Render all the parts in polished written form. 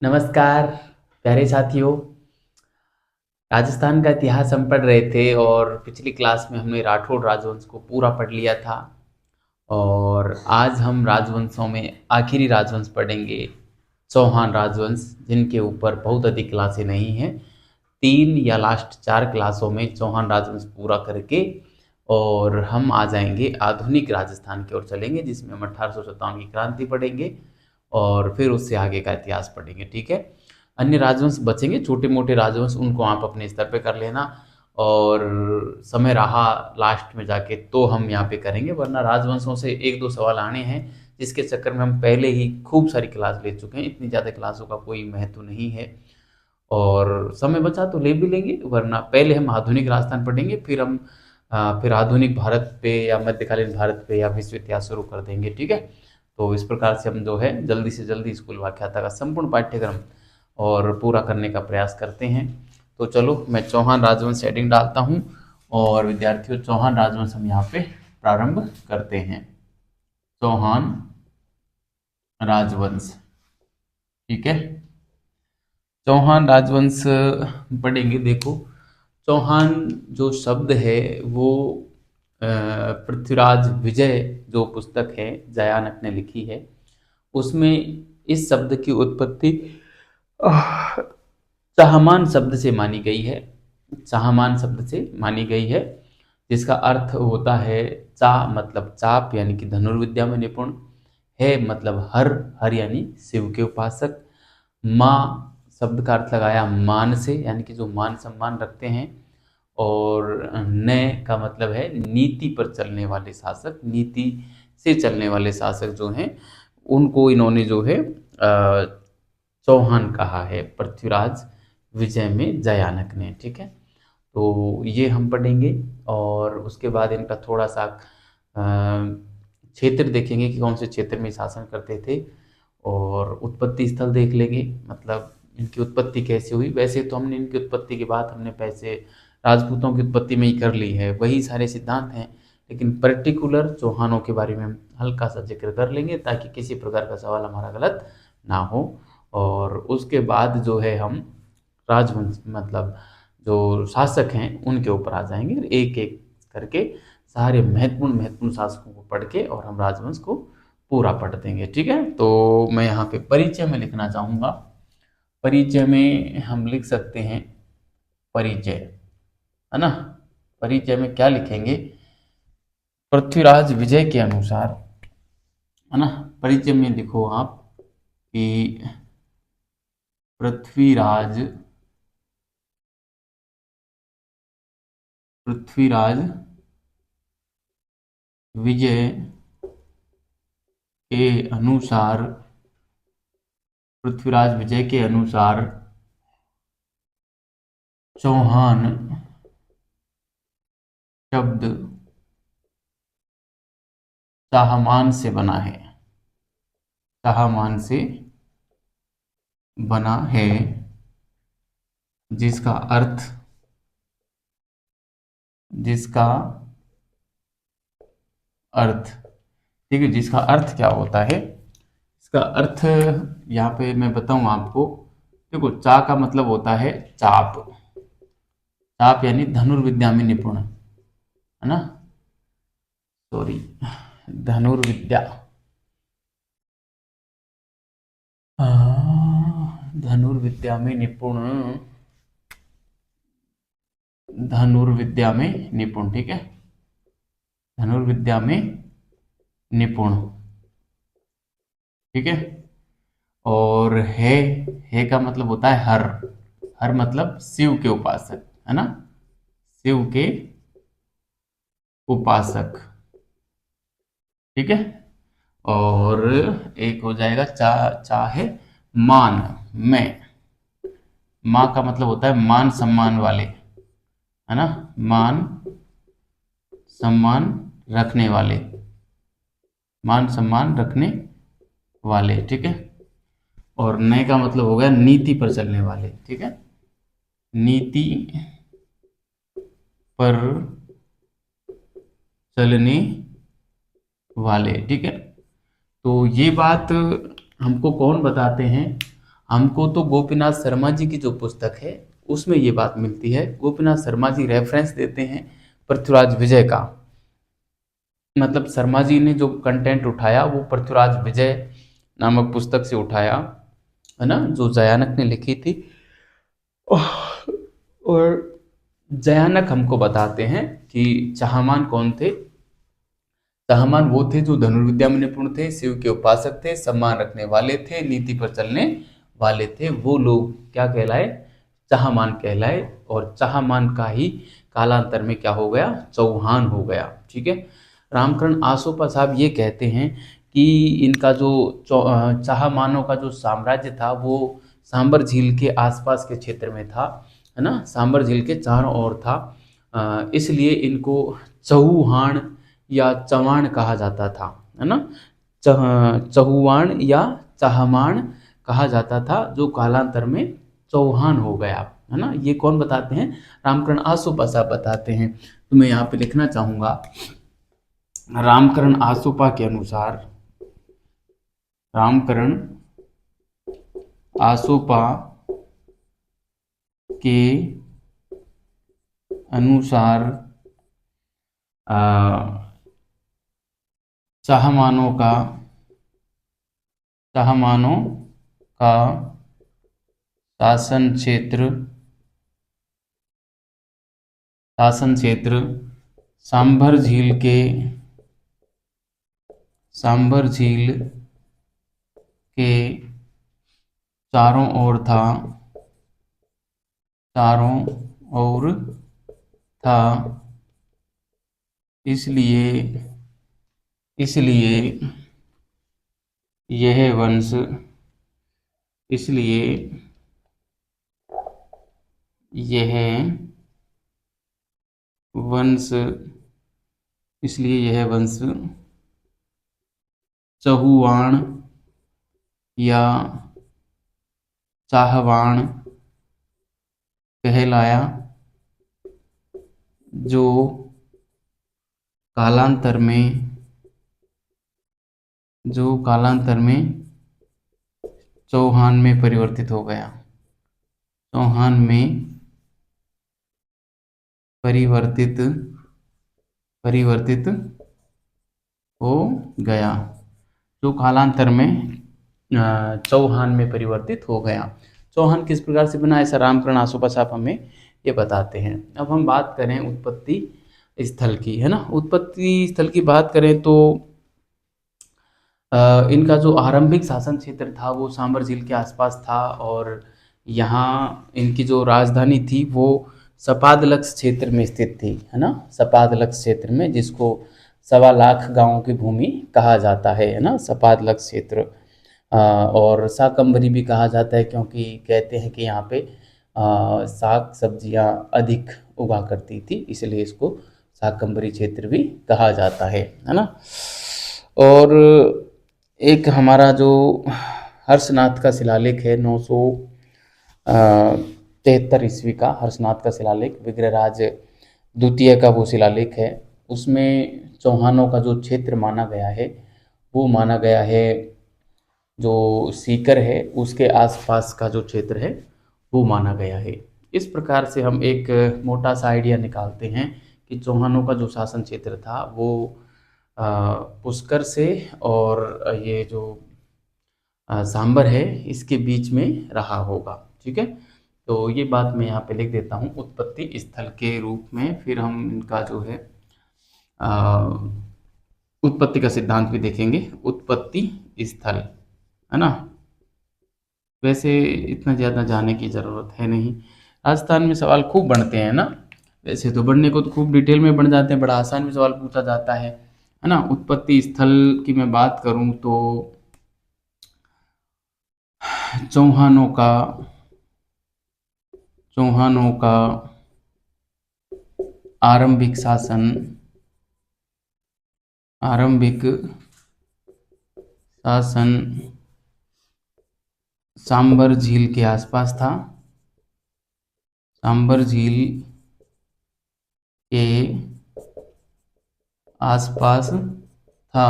नमस्कार प्यारे साथियों। राजस्थान का इतिहास हम पढ़ रहे थे और पिछली क्लास में हमने राठौड़ राजवंश को पूरा पढ़ लिया था। और आज हम राजवंशों में आखिरी राजवंश पढ़ेंगे, चौहान राजवंश, जिनके ऊपर बहुत अधिक क्लासें नहीं हैं। 3 या लास्ट 4 क्लासों में चौहान राजवंश पूरा करके और हम आ जाएंगे आधुनिक राजस्थान की ओर चलेंगे, जिसमें हम 1857 की क्रांति पढ़ेंगे और फिर उससे आगे का इतिहास पढ़ेंगे। ठीक है, अन्य राजवंश बचेंगे, छोटे मोटे राजवंश, उनको आप अपने स्तर पे कर लेना। और समय रहा लास्ट में जाके तो हम यहाँ पे करेंगे, वरना राजवंशों से एक दो सवाल आने हैं, जिसके चक्कर में हम पहले ही खूब सारी क्लास ले चुके हैं। इतनी ज़्यादा क्लासों का कोई महत्व नहीं है और समय बचा तो ले भी लेंगे, वरना पहले हम आधुनिक राजस्थान पढ़ेंगे, फिर हम फिर आधुनिक भारत पे या मध्यकालीन भारत पे या विश्व इतिहास शुरू कर देंगे। ठीक है, तो इस प्रकार से हम जो है जल्दी से जल्दी स्कूल व्याख्याता का संपूर्ण पाठ्यक्रम और पूरा करने का प्रयास करते हैं। तो चलो मैं चौहान राजवंश हेडिंग डालता हूँ और विद्यार्थियों, चौहान राजवंश हम यहाँ पे प्रारंभ करते हैं। चौहान राजवंश, ठीक है। चौहान राजवंश पढ़ेंगे। देखो, चौहान जो शब्द है वो पृथ्वीराज विजय जो पुस्तक है जयानक ने लिखी है, उसमें इस शब्द की उत्पत्ति आह, चाहमान शब्द से मानी गई है। चाहमान शब्द से मानी गई है, जिसका अर्थ होता है चाह मतलब चाप यानी कि धनुर्विद्या में निपुण, है मतलब हर, हर यानी शिव के उपासक, माँ शब्द का अर्थ लगाया मान से यानी कि जो मान सम्मान रखते हैं, और नय का मतलब है नीति पर चलने वाले शासक, नीति से चलने वाले शासक जो हैं उनको इन्होंने जो है चौहान कहा है, पृथ्वीराज विजय में जयानक ने। ठीक है, तो ये हम पढ़ेंगे और उसके बाद इनका थोड़ा सा क्षेत्र देखेंगे कि कौन से क्षेत्र में शासन करते थे, और उत्पत्ति स्थल देख लेंगे, मतलब इनकी उत्पत्ति कैसे हुई। वैसे तो हमने इनकी उत्पत्ति की बात हमने पैसे राजपूतों की उत्पत्ति में ही कर ली है, वही सारे सिद्धांत हैं, लेकिन पर्टिकुलर चौहानों के बारे में हम हल्का सा जिक्र कर लेंगे ताकि किसी प्रकार का सवाल हमारा गलत ना हो। और उसके बाद जो है हम राजवंश मतलब जो शासक हैं उनके ऊपर आ जाएंगे, एक एक करके सारे महत्वपूर्ण महत्वपूर्ण शासकों को पढ़ के और हम राजवंश को पूरा पढ़ देंगे। ठीक है, तो मैं यहाँ पे परिचय में लिखना चाहूँगा। परिचय में हम लिख सकते हैं परिचय, है ना। परिचय में क्या लिखेंगे? पृथ्वीराज विजय के अनुसार, है ना। परिचय में लिखो आप कि पृथ्वीराज पृथ्वीराज विजय के अनुसार, पृथ्वीराज विजय के अनुसार चौहान शब्द चाहमान से बना है, चाहमान से बना है, जिसका अर्थ, जिसका अर्थ, ठीक है, जिसका अर्थ क्या होता है? इसका अर्थ यहाँ पे मैं बताऊं आपको। देखो, चा का मतलब होता है चाप, चाप यानी धनुर्विद्या में निपुण, है ना। सॉरी, धनुर्विद्या, धनुर्विद्या में निपुण, धनुर्विद्या में निपुण, ठीक है, धनुर्विद्या में निपुण, ठीक है। और है का मतलब होता है हर, हर मतलब शिव के उपासक, है ना, शिव के उपासक, ठीक है। और एक हो जाएगा चा, चा है मान में, माँ का मतलब होता है मान सम्मान वाले, है ना, मान सम्मान रखने वाले, मान सम्मान रखने वाले, ठीक है। और नए का मतलब हो गया नीति पर चलने वाले, ठीक है, नीति पर चलने वाले, ठीक है। तो ये बात हमको कौन बताते हैं? हमको तो गोपीनाथ शर्मा जी की जो पुस्तक है उसमें ये बात मिलती है। गोपीनाथ शर्मा जी रेफरेंस देते हैं पृथ्वीराज विजय का, मतलब शर्मा जी ने जो कंटेंट उठाया वो पृथ्वीराज विजय नामक पुस्तक से उठाया, है ना, जो जयानक ने लिखी थी। और जयानक हमको बताते हैं कि चाहमान कौन थे। चाहमान वो थे जो धनुर्विद्या में निपुण थे, शिव के उपासक थे, सम्मान रखने वाले थे, नीति पर चलने वाले थे। वो लोग क्या कहलाए? चाहमान कहलाए। और चाहमान का ही कालांतर में क्या हो गया? चौहान हो गया। ठीक है। रामकरण आसोपा साहब ये कहते हैं कि इनका जो चाहमानों का जो साम्राज्य था वो सांबर झील के आसपास के क्षेत्र में था, है ना, सांबर झील के चारों ओर था। इसलिए इनको चौहान या चवाण कहा जाता था, है ना, चहुआण या चाहमान कहा जाता था, जो कालांतर में चौहान हो गया, है ना। ये कौन बताते हैं? रामकरण आसोपा साहब बताते हैं। तो मैं यहाँ पे लिखना चाहूंगा, रामकरण आसोपा के अनुसार, रामकरण आसोपा के अनुसार चाहमानों का चाहमानों का शासन क्षेत्र सांभर झील के चारों ओर था, चारों ओर था। इसलिए इसलिए यह वंश इसलिए यह वंश इसलिए यह वंश चहुआण या चाहवाण कहलाया, जो कालांतर में चौहान में परिवर्तित हो गया। चौहान में परिवर्तित हो गया, जो कालांतर में चौहान में परिवर्तित हो गया। चौहान किस प्रकार से बना, ऐसा रामकरण आसोपा साहब हमें ये बताते हैं। अब हम बात करें उत्पत्ति स्थल की, है ना। उत्पत्ति स्थल की बात करें तो इनका जो आरंभिक शासन क्षेत्र था वो सांबर झील के आसपास था, और यहाँ इनकी जो राजधानी थी वो सपादलक्स क्षेत्र में स्थित थी, है ना, सपादलक्स क्षेत्र में, जिसको 1.25 लाख गांवों की भूमि कहा जाता है ना, सपादलक्स क्षेत्र। और शाकंभरी भी कहा जाता है, क्योंकि कहते हैं कि यहाँ पे साग सब्जियाँ अधिक उगा करती थी, इसलिए इसको शाकंभरी क्षेत्र भी कहा जाता है ना। और एक हमारा जो हर्षनाथ का शिलालेख है 973 ईस्वी का हर्षनाथ का शिलालेख, विग्रहराज द्वितीय का वो शिलालेख है। उसमें चौहानों का जो क्षेत्र माना गया है वो माना गया है, जो सीकर है उसके आसपास का जो क्षेत्र है वो माना गया है। इस प्रकार से हम एक मोटा सा आइडिया निकालते हैं कि चौहानों का जो शासन क्षेत्र था वो पुष्कर से और ये जो सांबर है इसके बीच में रहा होगा। ठीक है, तो ये बात मैं यहाँ पे लिख देता हूँ उत्पत्ति स्थल के रूप में। फिर हम इनका जो है उत्पत्ति का सिद्धांत भी देखेंगे। उत्पत्ति स्थल, है ना, वैसे इतना ज़्यादा जाने की ज़रूरत है नहीं। राजस्थान में सवाल खूब बनते हैं ना, वैसे तो बनने को तो खूब डिटेल में बन जाते हैं, बड़ा आसान में सवाल पूछा जाता है ना। उत्पत्ति स्थल की मैं बात करूं तो चौहानों का आरंभिक शासन सांबर झील के आसपास था। सांबर झील के आसपास था।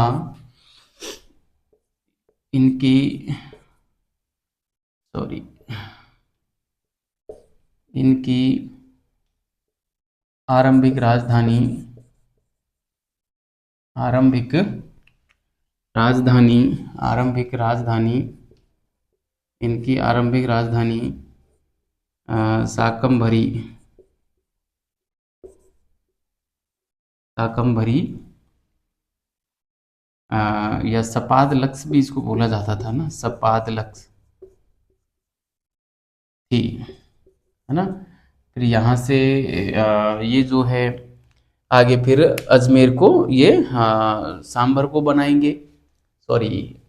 इनकी सॉरी, इनकी आरंभिक राजधानी आरंभिक राजधानी आरंभिक राजधानी इनकी आरंभिक राजधानी शाकंभरी शाकंभरी या सपादलक्स भी इसको बोला जाता था ना, सपादलक्स थी, है ना। फिर यहाँ से ये जो है आगे फिर अजमेर को ये सांभर को बनाएंगे, सॉरी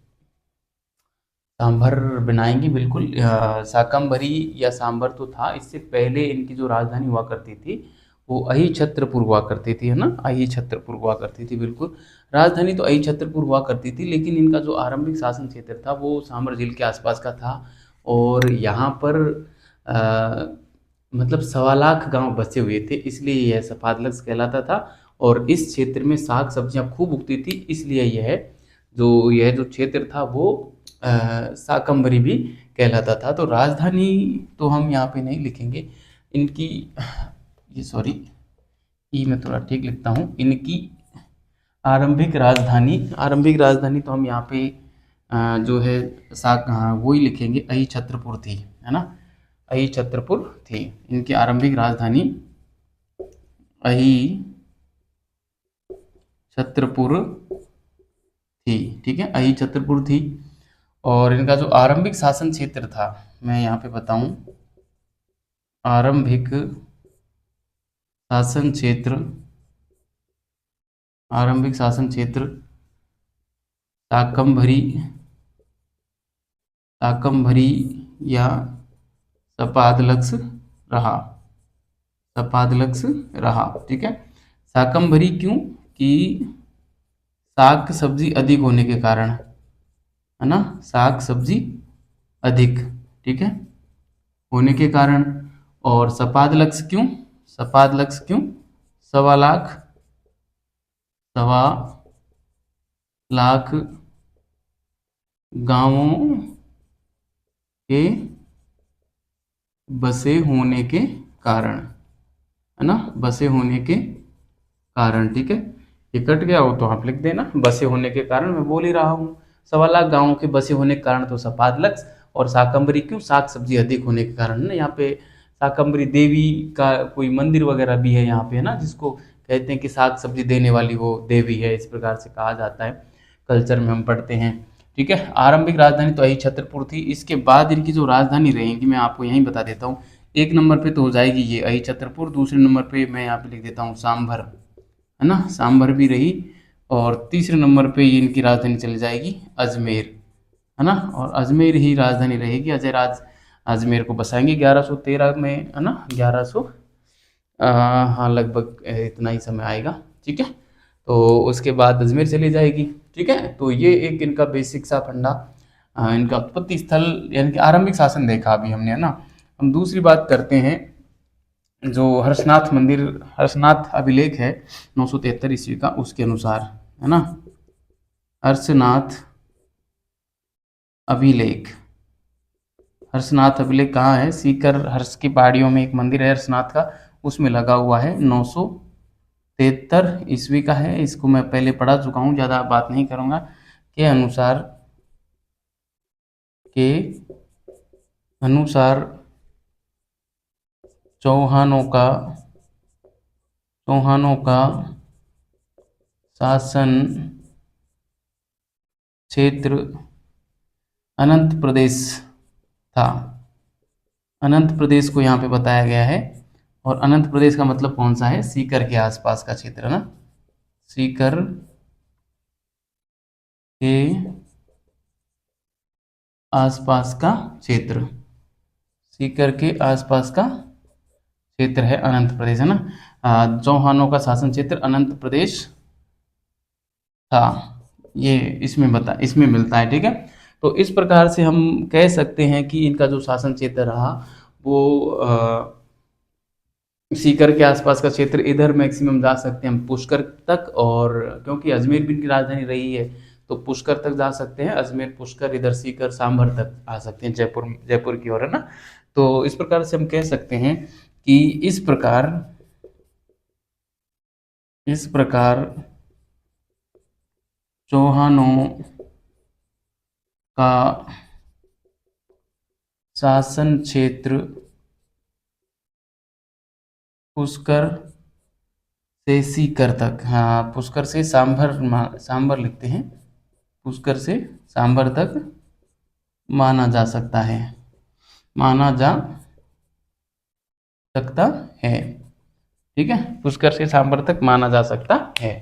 सांभर बनाएंगे बिल्कुल। शाकंभरी या सांभर तो था, इससे पहले इनकी जो राजधानी हुआ करती थी वो अहिछत्रपुर हुआ करती थी, है ना, अहिछत्रपुर हुआ करती थी बिल्कुल। राजधानी तो अहिछत्रपुर हुआ करती थी, लेकिन इनका जो आरंभिक शासन क्षेत्र था वो सांभर झील के आसपास का था। और यहाँ पर मतलब 1.25 लाख गांव बसे हुए थे, इसलिए यह सफादलक्स कहलाता था। और इस क्षेत्र में साग सब्जियां खूब उगती थी, इसलिए यह जो क्षेत्र था वो शाकंभरी भी कहलाता था। तो राजधानी तो हम यहाँ पे नहीं लिखेंगे इनकी, ये सॉरी मैं थोड़ा ठीक लिखता हूँ। इनकी आरंभिक राजधानी तो हम यहाँ पे जो है वो ही लिखेंगे, अहिछत्रपुर थी, है ना, अहिछत्रपुर थी इनकी आरंभिक राजधानी, अहिछत्रपुर थी, ठीक है, अहिछत्रपुर थी। और इनका जो आरंभिक शासन क्षेत्र था, मैं यहाँ पे बताऊं, आरंभिक शासन क्षेत्र शाकंभरी या सपादलक्स रहा, ठीक है। शाकंभरी क्यों? कि साग सब्जी अधिक होने के कारण, है ना, साग सब्जी अधिक, ठीक है, होने के कारण। और सपादलक्स क्यों? 1.25 लाख गांवों के बसे होने के कारण, है ना, बसे होने के कारण, ठीक है। ये कट गया हो तो आप लिख देना, बसे होने के कारण, मैं बोल ही रहा हूँ। 1.25 लाख गांवों के बसे होने के कारण तो सपादलक्स। और शाकंभरी क्यों? साग सब्जी अधिक होने के कारण ना। यहाँ पे शाकंभरी देवी का कोई मंदिर वगैरह भी है यहाँ पे, है ना, जिसको कहते हैं कि साग सब्जी देने वाली वो देवी है, इस प्रकार से कहा जाता है, कल्चर में हम पढ़ते हैं, ठीक है। आरंभिक राजधानी तो अहिछत्रपुर थी। इसके बाद इनकी जो राजधानी रहेगी मैं आपको यहीं बता देता हूँ। 1 नंबर पे तो हो जाएगी ये अहिछत्रपुर, दूसरे नंबर पे मैं यहाँ पे लिख देता हूँ सांभर, है ना, सांभर भी रही। और तीसरे नंबर पे ये इनकी राजधानी चली जाएगी अजमेर, है ना, और अजमेर ही राजधानी रहेगी। अजयराज अजमेर को बसाएंगे 1113 में, है ना, 1100, हाँ लगभग इतना ही समय आएगा, ठीक है। तो उसके बाद अजमेर चली जाएगी, ठीक है। तो ये एक इनका बेसिक सा फंडा, इनका उत्पत्ति स्थल यानी कि आरंभिक शासन देखा अभी हमने, है ना। हम दूसरी बात करते हैं, जो हर्षनाथ मंदिर, हर्षनाथ अभिलेख है 973 ईस्वी का, उसके अनुसार, है ना, हर्षनाथ अभिलेख कहाँ है? सीकर हर्ष की पहाड़ियों में एक मंदिर है हर्षनाथ का, उसमें लगा हुआ है, 973 ईस्वी का है। इसको मैं पहले पढ़ा चुका हूँ, ज़्यादा बात नहीं करूँगा। के अनुसार चौहानों का शासन क्षेत्र अनंत प्रदेश था। अनंत प्रदेश को यहाँ पे बताया गया है। और अनंत प्रदेश का मतलब कौन सा है? सीकर के आसपास का क्षेत्र, है ना, सीकर के आसपास का क्षेत्र, सीकर के आसपास का क्षेत्र है अनंत प्रदेश, है ना। चौहानों का शासन क्षेत्र अनंत प्रदेश था, ये इसमें मिलता है, ठीक है। तो इस प्रकार से हम कह सकते हैं कि इनका जो शासन क्षेत्र रहा वो सीकर के आसपास का क्षेत्र, इधर मैक्सिमम जा सकते हैं हम पुष्कर तक। और क्योंकि अजमेर भी इनकी राजधानी रही है तो पुष्कर तक जा सकते हैं, अजमेर, पुष्कर, इधर सीकर, सांभर तक आ सकते हैं, जयपुर जयपुर की ओर, है ना। तो इस प्रकार से हम कह सकते हैं कि इस प्रकार चौहानों का शासन क्षेत्र पुष्कर से सीकर तक, हाँ पुष्कर से सांभर लिखते हैं, पुष्कर से सांभर तक माना जा सकता है, माना जा सकता है। ठीक है, पुष्कर से सांभर तक माना जा सकता है।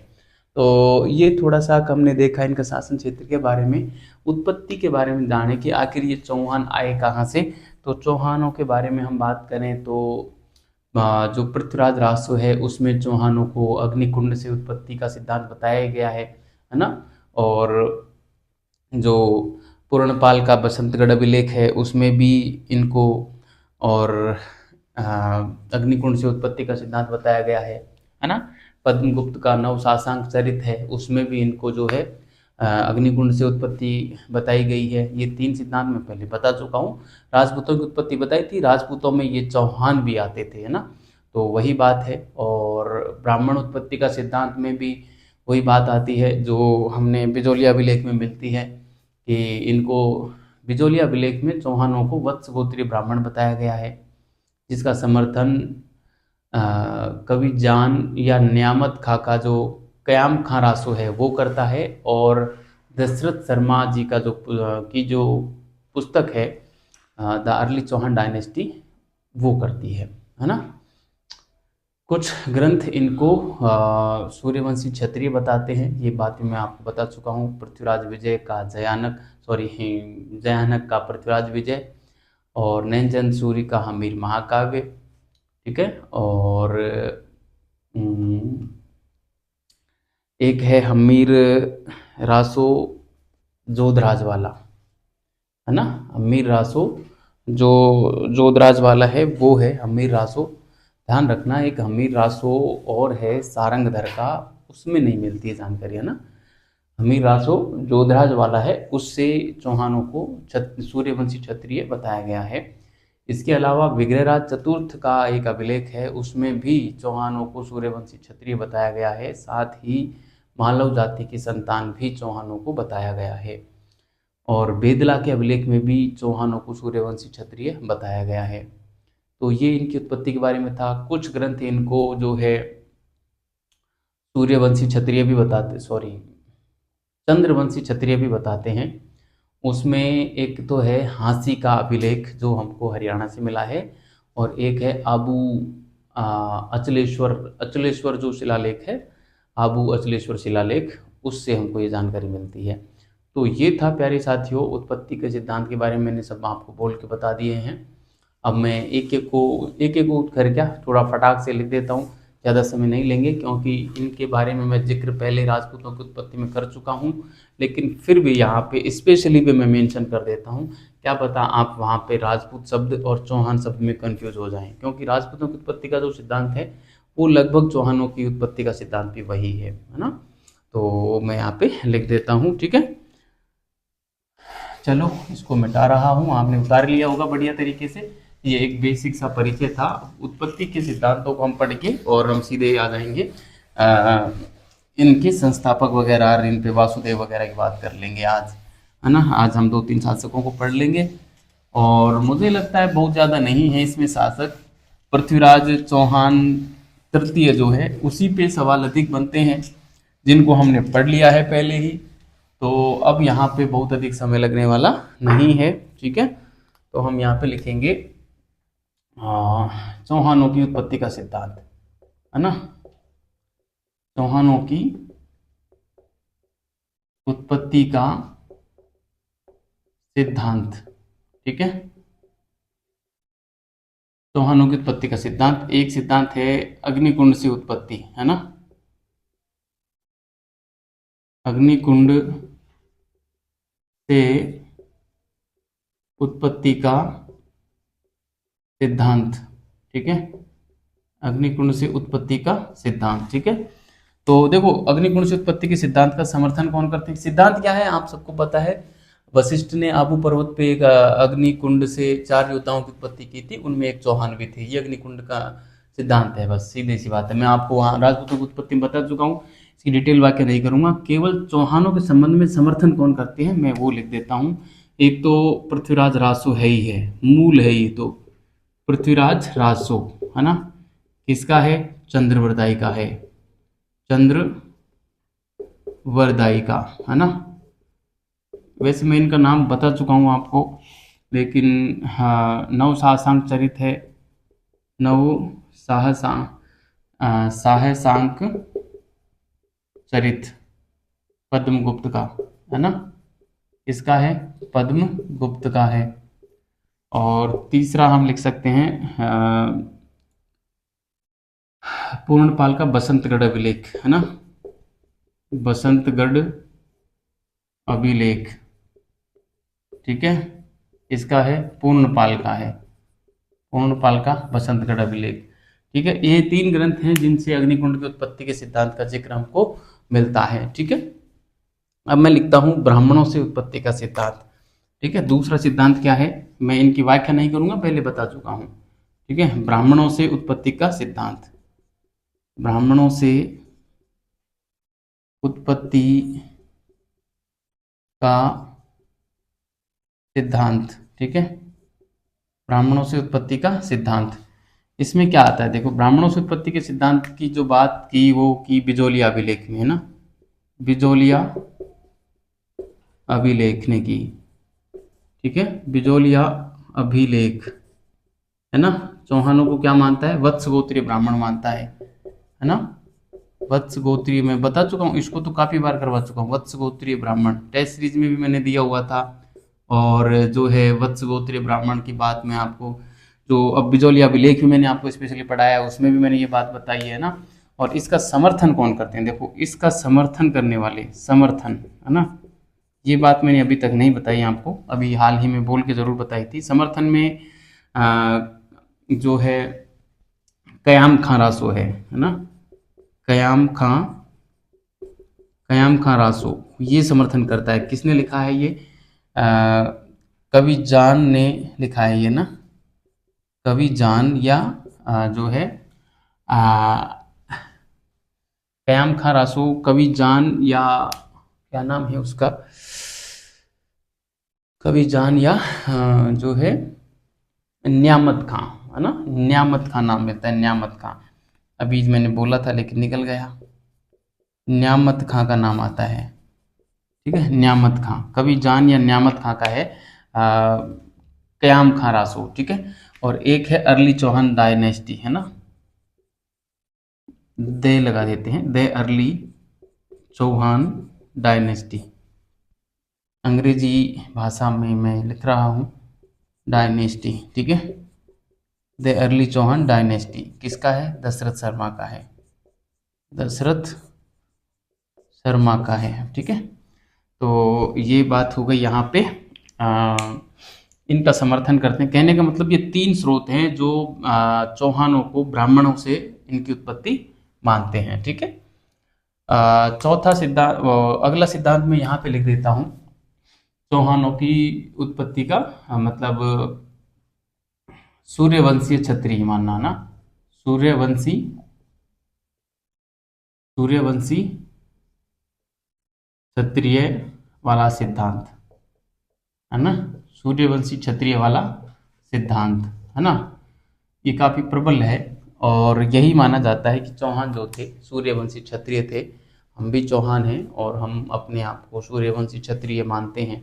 तो ये थोड़ा सा हमने देखा इनका शासन क्षेत्र के बारे में, उत्पत्ति के बारे में जाने कि आखिर ये चौहान आए कहाँ से। तो चौहानों के बारे में हम बात करें तो जो पृथ्वीराज रासो है उसमें चौहानों को अग्निकुंड से उत्पत्ति का सिद्धांत बताया गया है ना। और जो पूर्णपाल का बसंतगढ़ अभिलेख है उसमें भी इनको और अग्निकुंड से उत्पत्ति का सिद्धांत बताया गया है ना। पद्मगुप्त का नवशासांक चरित है उसमें भी इनको जो है अग्निकुंड से उत्पत्ति बताई गई है। ये 3 सिद्धांत मैं पहले बता चुका हूँ। राजपूतों की उत्पत्ति बताई थी, राजपूतों में ये चौहान भी आते थे, है ना, तो वही बात है। और ब्राह्मण उत्पत्ति का सिद्धांत में भी वही बात आती है जो हमने बिजोलिया अभिलेख में मिलती है कि इनको बिजोलिया अभिलेख में चौहानों को वत्स गोत्रीय ब्राह्मण बताया गया है, जिसका समर्थन कवि जान या न्यामत खां का जो कयाम खां रासो है वो करता है, और दशरथ शर्मा जी का जो पुस्तक है द अर्ली चौहान डायनेस्टी वो करती है ना। कुछ ग्रंथ इनको सूर्यवंशी क्षत्रिय बताते हैं, ये बात मैं आपको बता चुका हूँ। पृथ्वीराज विजय का जयानक का पृथ्वीराज विजय, और नैनचंद सूरी का हमीर महाकाव्य, ठीक है। और एक है हमीर रासो जोधराज वाला, है ना, हमीर रासो जो जोधराज वाला है वो है हमीर रासो। ध्यान रखना, एक हमीर रासो और है सारंगधर का, उसमें नहीं मिलती है जानकारी, है ना। हमीर रासो जोधराज वाला है, उससे चौहानों को सूर्यवंशी क्षत्रिय बताया गया है। इसके अलावा विग्रहराज चतुर्थ का एक अभिलेख है, उसमें भी चौहानों को सूर्यवंशी क्षत्रिय बताया गया है। साथ ही मालव जाति की संतान भी चौहानों को बताया गया है। और बेदला के अभिलेख में भी चौहानों को सूर्यवंशी क्षत्रिय बताया गया है। तो ये इनकी उत्पत्ति के बारे में था। कुछ ग्रंथ इनको जो है सूर्यवंशी क्षत्रिय भी बताते, चंद्रवंशी क्षत्रिय भी बताते हैं। उसमें एक तो है हाँसी का अभिलेख जो हमको हरियाणा से मिला है, और एक है आबू अचलेश्वर जो शिलालेख है, आबू अचलेश्वर शिलालेख, उससे हमको ये जानकारी मिलती है। तो ये था प्यारे साथियों उत्पत्ति के सिद्धांत के बारे में, मैंने सब आपको बोल के बता दिए हैं। अब मैं एक एक को कर क्या थोड़ा फटाक से लिख देता हूँ, ज़्यादा समय नहीं लेंगे क्योंकि इनके बारे में मैं जिक्र पहले राजपूतों की उत्पत्ति में कर चुका हूँ। लेकिन फिर भी यहाँ पे स्पेशली भी मैं मेंशन कर देता हूँ, क्या पता आप वहाँ पे राजपूत शब्द और चौहान शब्द में कंफ्यूज हो जाएं, क्योंकि राजपूतों की उत्पत्ति का जो सिद्धांत है वो लगभग चौहानों की उत्पत्ति का सिद्धांत भी वही है ना। तो मैं यहाँ पे लिख देता हूँ, ठीक है। चलो इसको मिटा रहा हूँ, आपने उतार लिया होगा बढ़िया तरीके से। ये एक बेसिक सा परिचय था उत्पत्ति के सिद्धांतों को हम पढ़ के, और हम सीधे आ जाएंगे इनके संस्थापक वगैरह और इन पे वासुदेव वगैरह की बात कर लेंगे आज, है ना। आज हम 2-3 शासकों को पढ़ लेंगे, और मुझे लगता है बहुत ज़्यादा नहीं है इसमें शासक। पृथ्वीराज चौहान तृतीय जो है उसी पे सवाल अधिक बनते हैं, जिनको हमने पढ़ लिया है पहले ही, तो अब यहाँ पे बहुत अधिक समय लगने वाला नहीं है, ठीक है। तो हम यहाँ पे लिखेंगे चौहानों की उत्पत्ति का सिद्धांत, है ना, चौहानों की उत्पत्ति का सिद्धांत, ठीक है। चौहानों की उत्पत्ति का सिद्धांत, एक सिद्धांत है अग्निकुंड से उत्पत्ति, है ना, अग्निकुंड से उत्पत्ति का सिद्धांत, ठीक है, अग्निकुंड से उत्पत्ति का सिद्धांत, ठीक है। तो देखो, अग्निकुंड से उत्पत्ति के सिद्धांत का समर्थन कौन करते हैं? सिद्धांत क्या है आप सबको पता है। वशिष्ठ ने आबू पर्वत पे एक अग्निकुंड से 4 योद्धाओं की उत्पत्ति की थी, उनमें एक चौहान भी थे। ये अग्निकुंड का सिद्धांत है, बस सीधी सी बात है। मैं आपको वहाँ राजपूतों की उत्पत्ति में बता चुका हूँ, इसकी डिटेल वाक्य नहीं करूंगा। केवल चौहानों के संबंध में समर्थन कौन करते हैं, मैं वो लिख देता हूँ। एक तो पृथ्वीराज रासो है ही है, मूल है ये तो, पृथ्वीराज रासो, है ना। किसका है? चंद्रवरदाई का है, चंद्रवरदाई का, है ना। वैसे मैं इनका नाम बता चुका हूँ आपको, लेकिन हाँ, नव साहसांक चरित है, नव साहसांक चरित पद्मगुप्त का, है ना। इसका है, पद्मगुप्त का है। और तीसरा हम लिख सकते हैं पूर्णपाल का बसंतगढ़ अभिलेख, है ना, बसंतगढ़ अभिलेख, ठीक है। इसका है, पूर्णपाल का है, पूर्णपाल का बसंतगढ़ अभिलेख, ठीक है। ये 3 ग्रंथ हैं जिनसे अग्निकुंड की उत्पत्ति के सिद्धांत का जिक्र हमको मिलता है, ठीक है। अब मैं लिखता हूँ ब्राह्मणों से उत्पत्ति का सिद्धांत, ठीक है। दूसरा सिद्धांत क्या है, मैं इनकी व्याख्या नहीं करूंगा, पहले बता चुका हूँ, ठीक है। ब्राह्मणों से उत्पत्ति का सिद्धांत, ब्राह्मणों से उत्पत्ति का सिद्धांत, ठीक है। ब्राह्मणों से उत्पत्ति का सिद्धांत, इसमें क्या आता है? देखो, ब्राह्मणों से उत्पत्ति के सिद्धांत की जो बात की वो की बिजोलिया अभिलेख में, है ना, बिजोलिया अभिलेख ने की, ठीक है। बिजोलिया अभिलेख, है ना। चौहानों को क्या मानता है? वत्स गोत्रीय ब्राह्मण मानता है ना। वत्स गोत्रीय, मैं बता चुका हूँ, इसको तो काफी बार करवा चुका हूँ। वत्स गोत्रीय ब्राह्मण टेस्ट सीरीज में भी मैंने दिया हुआ था, और जो है वत्स गोत्रीय ब्राह्मण की बात मैं आपको, जो अब बिजोलिया अभिलेख भी मैंने आपको स्पेशली पढ़ाया है, उसमें भी मैंने ये बात बताई है ना। और इसका समर्थन कौन करते हैं? देखो, इसका समर्थन करने वाले, समर्थन, है ना, ये बात मैंने अभी तक नहीं बताई आपको, अभी हाल ही में बोल के जरूर बताई थी। समर्थन में जो है कयाम खां रासो है ना, कयाम खां, कयाम खां रासो, ये समर्थन करता है। किसने लिखा है ये? कवि जान ने लिखा है ये ना, कवि जान, या जो है कयाम खां रासो, कवि जान, या क्या नाम है उसका, कवि जान, या जो है न्यामत खां, है ना, न्यामत खां नाम मिलता है, न्यामत खां। अभी मैंने बोला था लेकिन निकल गया, न्यामत खां का नाम आता है, ठीक है। न्यामत खां, कवि जान या न्यामत खां का है कयाम खां रासो, ठीक है। और एक है अर्ली चौहान डायनेस्टी, है ना, दे लगा देते हैं, दे अर्ली चौहान डायनेस्टी, अंग्रेजी भाषा में मैं लिख रहा हूँ डायनेस्टी, ठीक है। द अर्ली चौहान डायनेस्टी किसका है? दशरथ शर्मा का है, दशरथ शर्मा का है, ठीक है। तो ये बात हो गई यहाँ पे। इनका समर्थन करते हैं, कहने का मतलब ये 3 स्रोत हैं जो चौहानों को ब्राह्मणों से इनकी उत्पत्ति मानते हैं, ठीक है। चौथा सिद्धांत, अगला सिद्धांत मैं यहाँ पे लिख देता हूँ, चौहानों की उत्पत्ति का मतलब सूर्यवंशीय क्षत्रिय मानना ना, सूर्यवंशी, सूर्यवंशी क्षत्रिय वाला सिद्धांत, है ना, सूर्यवंशी क्षत्रिय वाला सिद्धांत, है ना। ये काफी प्रबल है और यही माना जाता है कि चौहान जो थे सूर्यवंशी क्षत्रिय थे। हम भी चौहान हैं और हम अपने आप को सूर्यवंशी क्षत्रिय मानते हैं।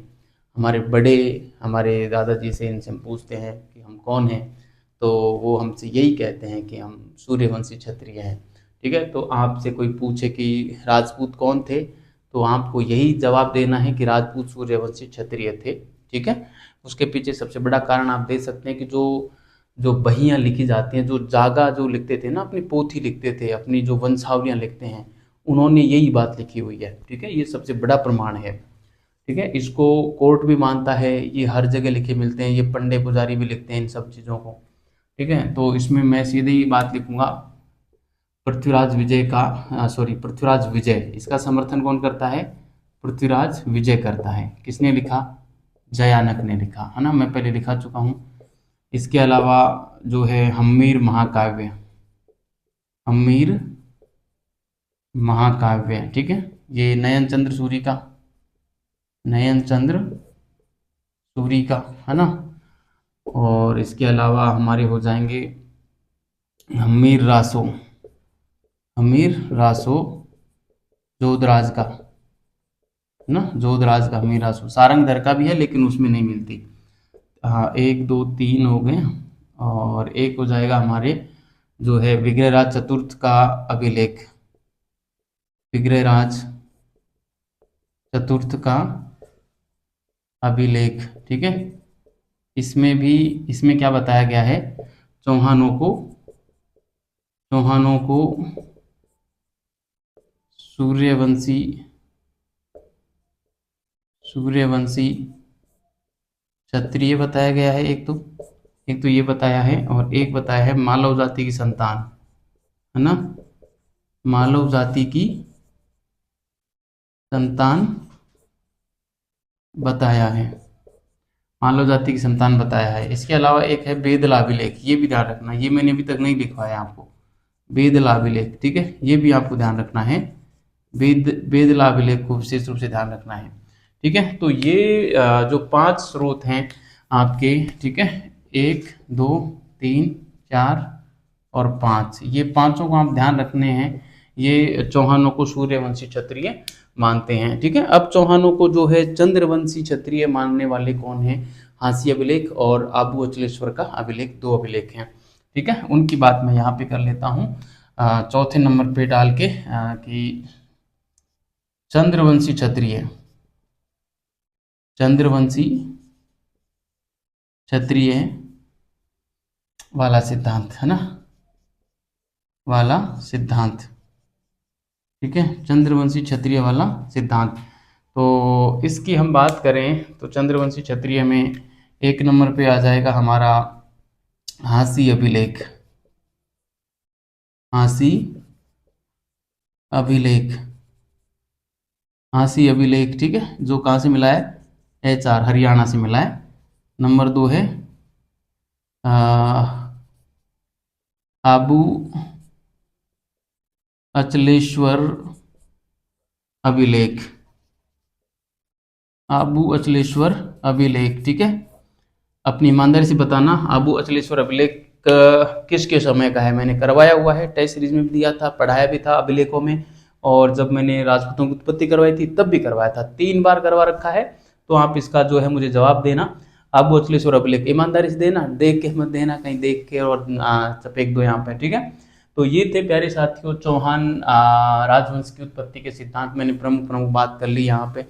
हमारे बड़े, हमारे दादाजी से, इनसे हम पूछते हैं कि हम कौन हैं, तो वो हमसे यही कहते हैं कि हम सूर्यवंशी क्षत्रिय हैं, ठीक है। तो आपसे कोई पूछे कि राजपूत कौन थे, तो आपको यही जवाब देना है कि राजपूत सूर्यवंशी क्षत्रिय थे, ठीक है। उसके पीछे सबसे बड़ा कारण आप दे सकते हैं कि जो जो बहियाँ लिखी जाती हैं, जो जागा जो लिखते थे ना, अपनी पोथी लिखते थे, अपनी जो वंशावलियाँ लिखते हैं, उन्होंने यही बात लिखी हुई है, ठीक है। ये सबसे बड़ा प्रमाण है, ठीक है। इसको कोर्ट भी मानता है, ये हर जगह लिखे मिलते हैं, ये पंडे पुजारी भी लिखते हैं इन सब चीज़ों को, ठीक है। तो इसमें मैं सीधे ही बात लिखूंगा, पृथ्वीराज विजय का सॉरी पृथ्वीराज विजय, इसका समर्थन कौन करता है? पृथ्वीराज विजय करता है। किसने लिखा? जयानक ने लिखा, है ना, मैं पहले लिखा चुका हूँ। इसके अलावा जो है हम्मीर महाकाव्य, हम्मीर महाकाव्य, ठीक है, ये नयन चंद्र सूरी का, नयन चंद्र सूरी का, है ना। और इसके अलावा हमारे हो जाएंगे हम्मीर रासो, हम्मीर रासो जोधराज का, है ना, जोधराज का हम्मीर रासो। सारंगधर का भी है लेकिन उसमें नहीं मिलती। हाँ, 1 2 3 हो गए, और एक हो जाएगा हमारे जो है विग्रहराज चतुर्थ का अभिलेख, विग्रहराज चतुर्थ का अभिलेख, ठीक है। इसमें भी, इसमें क्या बताया गया है? चौहानों को, चौहानों को सूर्यवंशी, सूर्यवंशी क्षत्रिय बताया गया है। एक तो ये बताया है, और एक बताया है मालव जाति की संतान, है ना, मालव जाति की संतान बताया है, मालव जाति की संतान बताया है। इसके अलावा एक है बेदला अभिलेख, ये भी ध्यान रखना, ये मैंने अभी तक नहीं लिखवाया आपको, बेदला अभिलेख, ठीक है, ये भी आपको ध्यान रखना है, बेदला अभिलेख को विशेष रूप से ध्यान रखना है, ठीक है। तो ये जो 5 स्रोत हैं आपके, ठीक है, 1 2 3 4 और 5, ये पांचों को आप ध्यान रखने हैं। ये चौहानों को सूर्यवंशी क्षत्रिय मानते हैं, ठीक है। अब चौहानों को जो है चंद्रवंशी क्षत्रिय मानने वाले कौन है? हांसी अभिलेख और आबू अचलेश्वर का अभिलेख, 2 अभिलेख हैं, ठीक है। उनकी बात मैं यहाँ पे कर लेता हूँ चौथे नंबर पे डाल के कि चंद्रवंशी क्षत्रिय, चंद्रवंशी क्षत्रिय वाला सिद्धांत, है ना, वाला सिद्धांत, ठीक है, चंद्रवंशी क्षत्रिय वाला सिद्धांत। तो इसकी हम बात करें तो चंद्रवंशी क्षत्रिय में 1 नंबर पे आ जाएगा हमारा हांसी अभिलेख, हांसी अभिलेख, हांसी अभिलेख, ठीक है, जो कहाँ से मिला है? HR हरियाणा से मिला है। नंबर 2 है आबू अचलेश्वर अभिलेख, आबू अचलेश्वर अभिलेख, ठीक है। अपनी ईमानदारी से बताना आबू अचलेश्वर अभिलेख किसके समय का है? मैंने करवाया हुआ है, टेस्ट सीरीज में भी दिया था, पढ़ाया भी था अभिलेखों में, और जब मैंने राजपूतों की उत्पत्ति करवाई थी तब भी करवाया था, 3 बार करवा रखा है। तो आप इसका जो है मुझे जवाब देना, आबू अचलेश्वर अभिलेख, ईमानदारी से देना, देख के मत देना, कहीं देख के और चपेक दो यहाँ पे, ठीक है। तो ये थे प्यारे साथियों चौहान राजवंश की उत्पत्ति के सिद्धांत, मैंने प्रमुख बात कर ली यहाँ पे,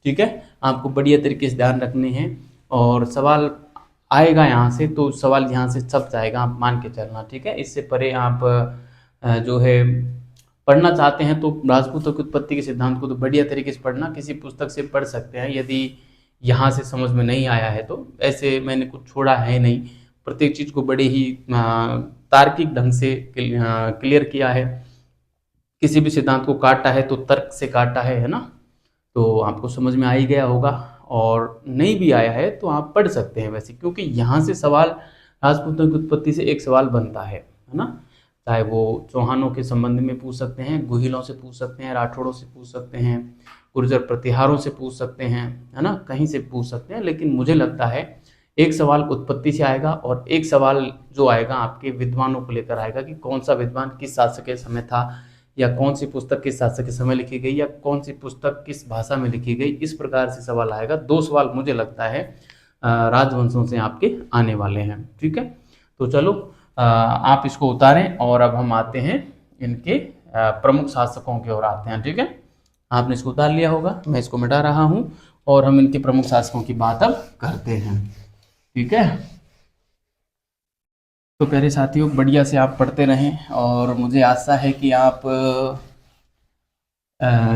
ठीक है। आपको बढ़िया तरीके से ध्यान रखने हैं, और सवाल आएगा यहाँ से तो सवाल यहाँ से छप जाएगा, आप मान के चलना, ठीक है। इससे परे आप जो है पढ़ना चाहते हैं तो राजपूतों की उत्पत्ति के सिद्धांत को तो बढ़िया तरीके से पढ़ना, किसी पुस्तक से पढ़ सकते हैं यदि यहाँ से समझ में नहीं आया है तो। ऐसे मैंने कुछ छोड़ा है नहीं, प्रत्येक चीज़ को बड़े ही तार्किक ढंग से क्लियर किया है। किसी भी सिद्धांत को काटा है तो तर्क से काटा है ना, तो आपको समझ में आ ही गया होगा। और नहीं भी आया है तो आप पढ़ सकते हैं वैसे, क्योंकि यहाँ से सवाल राजपूतों की उत्पत्ति से एक सवाल बनता है ना, चाहे वो चौहानों के संबंध में पूछ सकते हैं, गुहिलों से पूछ सकते हैं, राठौड़ों से पूछ सकते हैं, गुर्जर प्रतिहारों से पूछ सकते हैं, है ना, कहीं से पूछ सकते हैं। लेकिन मुझे लगता है एक सवाल उत्पत्ति से आएगा और एक सवाल जो आएगा आपके विद्वानों को लेकर आएगा कि कौन सा विद्वान किस शासक के समय था, या कौन सी पुस्तक किस शासक के समय लिखी गई, या कौन सी पुस्तक किस भाषा में लिखी गई, इस प्रकार से सवाल आएगा। 2 सवाल मुझे लगता है राजवंशों से आपके आने वाले हैं, ठीक है। तो चलो आप इसको उतारें, और अब हम आते हैं इनके प्रमुख शासकों की ओर आते हैं, ठीक है। आपने इसको उतार लिया होगा, मैं इसको मिटा रहा हूँ, और हम इनके प्रमुख शासकों की बात अब करते हैं, ठीक है। तो प्यारे साथियों बढ़िया से आप पढ़ते रहें, और मुझे आशा है कि आप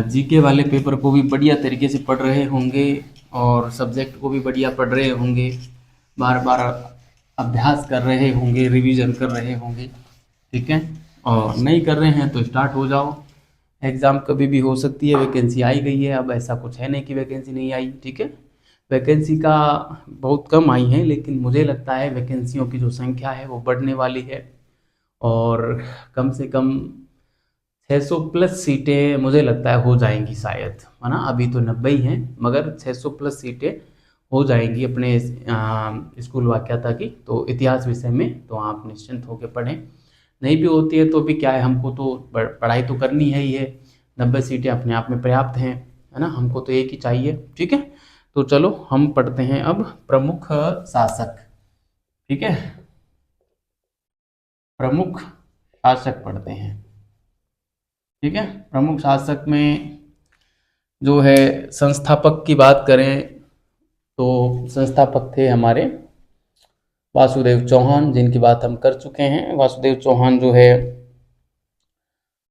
जीके वाले पेपर को भी बढ़िया तरीके से पढ़ रहे होंगे, और सब्जेक्ट को भी बढ़िया पढ़ रहे होंगे, बार बार अभ्यास कर रहे होंगे, रिवीजन कर रहे होंगे, ठीक है। और नहीं कर रहे हैं तो स्टार्ट हो जाओ। एग्ज़ाम कभी भी हो सकती है, वैकेंसी आई गई है, अब ऐसा कुछ है नहीं कि वैकेंसी नहीं आई, ठीक है। वैकेंसी का बहुत कम आई है, लेकिन मुझे लगता है वैकेंसियों की जो संख्या है वो बढ़ने वाली है। और कम से कम 600 प्लस सीटें मुझे लगता है हो जाएंगी शायद, है ना। अभी तो 90 ही हैं, मगर 600 प्लस सीटें हो जाएंगी अपने स्कूल वाक्यता की, तो इतिहास विषय में तो आप निश्चिंत होकर पढ़ें। नहीं भी होती है तो भी क्या है, हमको तो पढ़ाई तो करनी है ही है। 90 सीटें अपने आप में पर्याप्त हैं, है ना, हमको तो एक ही चाहिए, ठीक है। तो चलो हम पढ़ते हैं अब प्रमुख शासक, ठीक है। प्रमुख शासक पढ़ते हैं, ठीक है। प्रमुख शासक में जो है, संस्थापक की बात करें तो संस्थापक थे हमारे वासुदेव चौहान, जिनकी बात हम कर चुके हैं। वासुदेव चौहान जो है,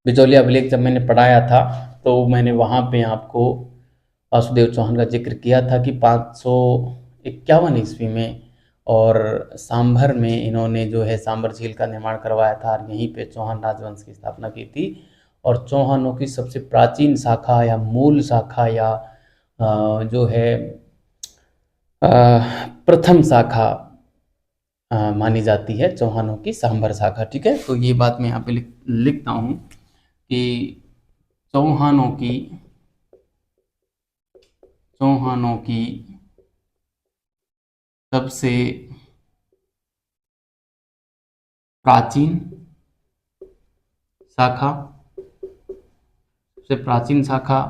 बिचौलिया अभिलेख जब मैंने पढ़ाया था तो मैंने वहाँ पे आपको वासुदेव चौहान का जिक्र किया था कि 551 ईस्वी में और सांभर में इन्होंने जो है सांभर झील का निर्माण करवाया था, और यहीं पे चौहान राजवंश की स्थापना की थी। और चौहानों की सबसे प्राचीन शाखा या मूल शाखा या जो है अ, प्रथम शाखा मानी जाती है चौहानों की सांभर शाखा, ठीक है। तो ये बात मैं यहाँ पे लिखता हूँ कि चौहानों की सबसे प्राचीन शाखा, सबसे प्राचीन शाखा,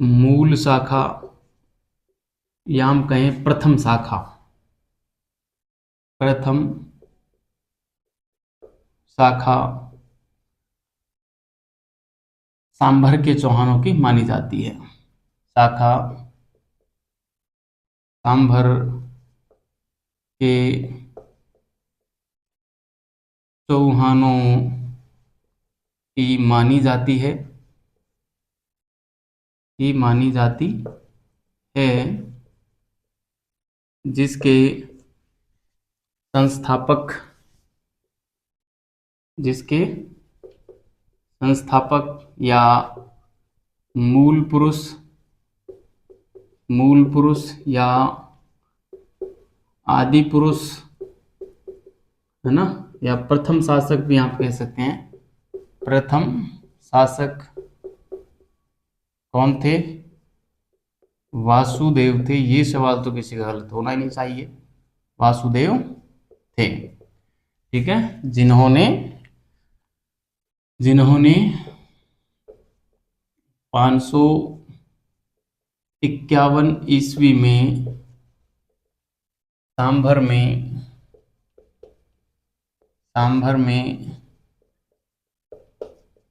मूल शाखा, या हम कहें प्रथम शाखा, प्रथम शाखा सांभर के चौहानों की मानी जाती है। शाखा सांभर के चौहानों की मानी जाती है, है, जिसके संस्थापक या मूल पुरुष या आदि पुरुष, है ना, या प्रथम शासक भी आप कह सकते हैं। प्रथम शासक कौन थे? वासुदेव थे। ये सवाल तो किसी का गलत होना ही नहीं चाहिए, वासुदेव थे, ठीक है। जिन्होंने 551 ईस्वी में सांभर में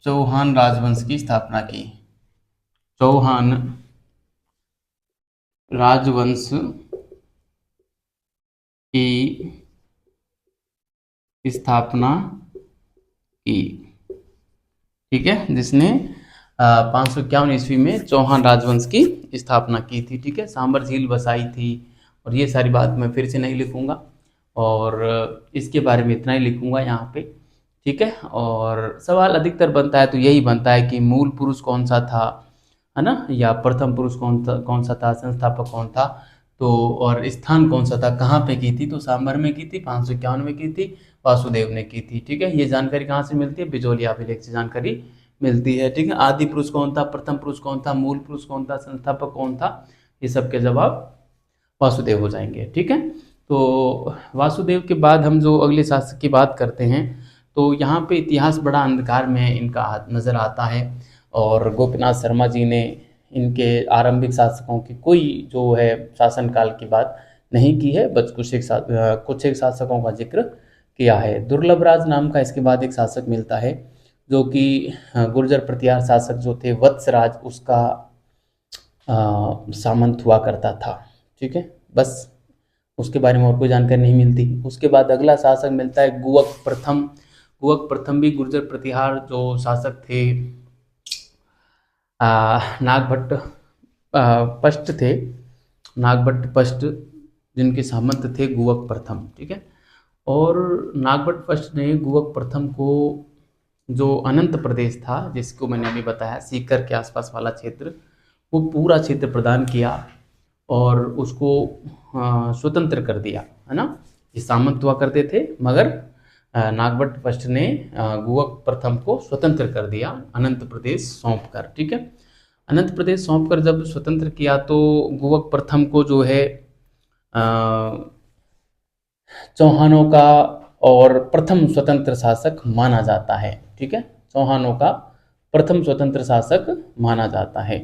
चौहान राजवंश की स्थापना की। चौहान राजवंश की स्थापना की, ठीक है, जिसने 551 ईस्वी में चौहान राजवंश की स्थापना की थी, ठीक है। सांभर झील बसाई थी, और ये सारी बात मैं फिर से नहीं लिखूंगा, और इसके बारे में इतना ही लिखूंगा यहाँ पे, ठीक है। और सवाल अधिकतर बनता है तो यही बनता है कि मूल पुरुष कौन सा था, है ना, या प्रथम पुरुष कौन सा था, संस्थापक कौन था, तो और स्थान कौन सा था, कहाँ पे की थी, तो सांभर में की थी, 551 में की थी, वासुदेव ने की थी, ठीक है। ये जानकारी कहाँ से मिलती है? बिचौलिया अभिलेख से जानकारी मिलती है, ठीक है। आदि पुरुष कौन था, प्रथम पुरुष कौन था, मूल पुरुष कौन था, संस्थापक कौन था, ये सब के जवाब वासुदेव हो जाएंगे, ठीक है। तो वासुदेव के बाद हम जो अगले शासक की बात करते हैं, तो यहाँ पे इतिहास बड़ा अंधकार में इनका नज़र आता है, और गोपीनाथ शर्मा जी ने इनके आरंभिक शासकों की कोई जो है शासनकाल की बात नहीं की है, बस कुछ एक शासकों का जिक्र किया है। दुर्लभ राज नाम का इसके बाद एक शासक मिलता है, जो कि गुर्जर प्रतिहार शासक जो थे वत्सराज, उसका सामंत हुआ करता था, ठीक है। बस उसके बारे में और कोई जानकारी नहीं मिलती। उसके बाद अगला शासक मिलता है गुवक प्रथम। गुवक प्रथम भी गुर्जर प्रतिहार जो शासक थे, नागभट्ट पष्ट थे, नागभट्ट पष्ट जिनके सामंत थे गुवक प्रथम, ठीक है। और नागभट्ट फर्स्ट ने गुवक प्रथम को जो अनंत प्रदेश था, जिसको मैंने अभी बताया सीकर के आसपास वाला क्षेत्र, वो पूरा क्षेत्र प्रदान किया और उसको स्वतंत्र कर दिया, है ना। ये सामंत हुआ करते थे, मगर नागभट्ट फर्स्ट ने गुवक प्रथम को स्वतंत्र कर दिया, अनंत प्रदेश सौंप कर। ठीक है, अनंत प्रदेश सौंप कर जब स्वतंत्र किया तो गुवक प्रथम को जो है चौहानों का और प्रथम स्वतंत्र शासक माना जाता है। ठीक है, चौहानों का प्रथम स्वतंत्र शासक माना जाता है।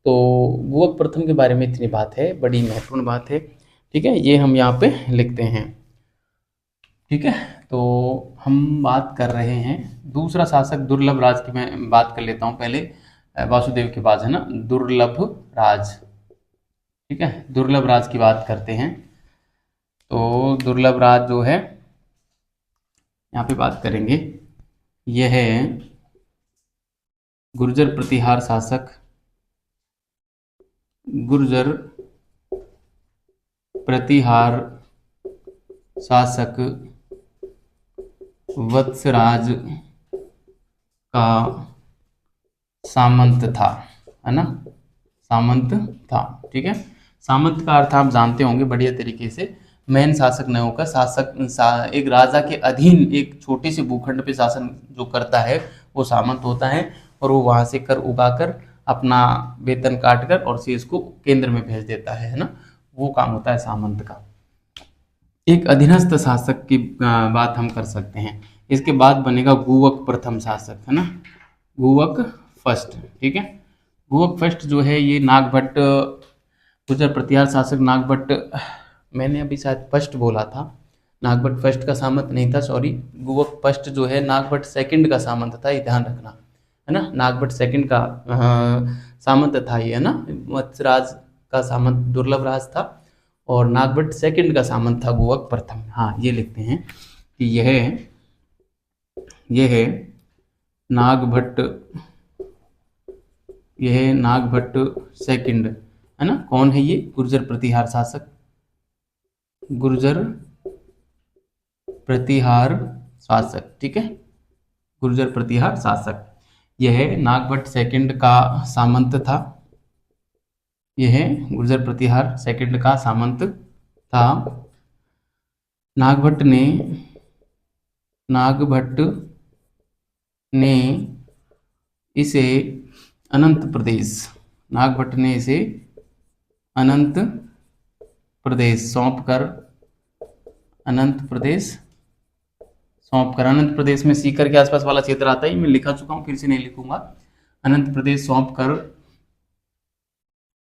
तो गुवक प्रथम के बारे में इतनी बात है, बड़ी महत्वपूर्ण बात है। ठीक है, ये हम यहाँ पे लिखते हैं। ठीक है, तो हम बात कर रहे हैं दूसरा शासक दुर्लभ राज की। मैं बात कर लेता हूँ पहले, वासुदेव के बाद, है ना, दुर्लभ राज। ठीक है, दुर्लभ राज की बात करते हैं। तो दुर्लभ राज जो है यहाँ पे बात करेंगे, यह है गुर्जर प्रतिहार शासक, गुर्जर प्रतिहार शासक वत्सराज का सामंत था, है ना, सामंत था। ठीक है, सामंत का अर्थ आप जानते होंगे बढ़िया तरीके से, मैन शासक नहीं होकर एक राजा के अधीन एक छोटे से भूखंड पे शासन जो करता है वो सामंत होता है, और वो वहां से कर उगाकर अपना वेतन काट कर और शेष को केंद्र में भेज देता है ना, वो काम होता है सामंत का। एक अधीनस्थ शासक की बात हम कर सकते हैं। इसके बाद बनेगा गुवक प्रथम शासक, है ना, गुवक फर्स्ट। ठीक है, गुवक फर्स्ट जो है ये नागभट्ट गुर्जर प्रतिहार शासक नागभट्ट, मैंने अभी शायद फर्स्ट बोला था, नागभट्ट फर्स्ट का सामंत नहीं था, सॉरी। गुवक फर्स्ट जो है नागभट्ट सेकंड का सामंत था, ये ध्यान रखना, है ना, नागभट्ट सेकंड का सामंत था ये, है ना। वत्सराज का सामंत दुर्लभ राज था और नागभट्ट सेकंड का सामंत था गुवक प्रथम। हाँ, ये लिखते हैं कि यह है नागभट्ट, यह है नागभट्ट सेकंड, है ना। कौन है ये? गुर्जर प्रतिहार शासक, गुर्जर प्रतिहार शासक। ठीक है, गुर्जर प्रतिहार शासक, यह नागभट्ट सेकंड का सामंत था, यह गुर्जर प्रतिहार सेकंड का सामंत था। नागभट्ट ने इसे अनंत प्रदेश, नागभट्ट ने इसे अनंत प्रदेश सौंप कर, अनंत प्रदेश सौंप कर, अनंत प्रदेश में सीकर के आसपास वाला क्षेत्र आता है, मैं लिखा चुका हूँ, फिर से नहीं लिखूंगा। अनंत प्रदेश सौंप कर,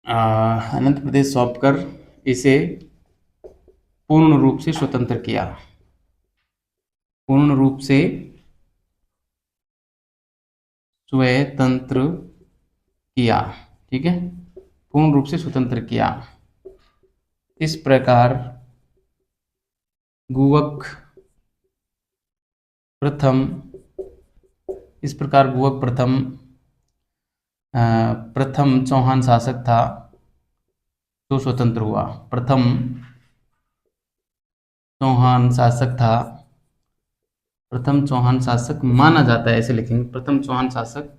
अनंत प्रदेश सौंप कर इसे पूर्ण रूप से स्वतंत्र किया, पूर्ण रूप से स्वतंत्र किया। ठीक है, पूर्ण रूप से स्वतंत्र किया। इस प्रकार गुवक प्रथम, इस प्रकार गुवक प्रथम प्रथम चौहान शासक था जो स्वतंत्र हुआ, प्रथम चौहान शासक था, प्रथम चौहान शासक माना जाता है, ऐसे लिखेंगे, प्रथम चौहान शासक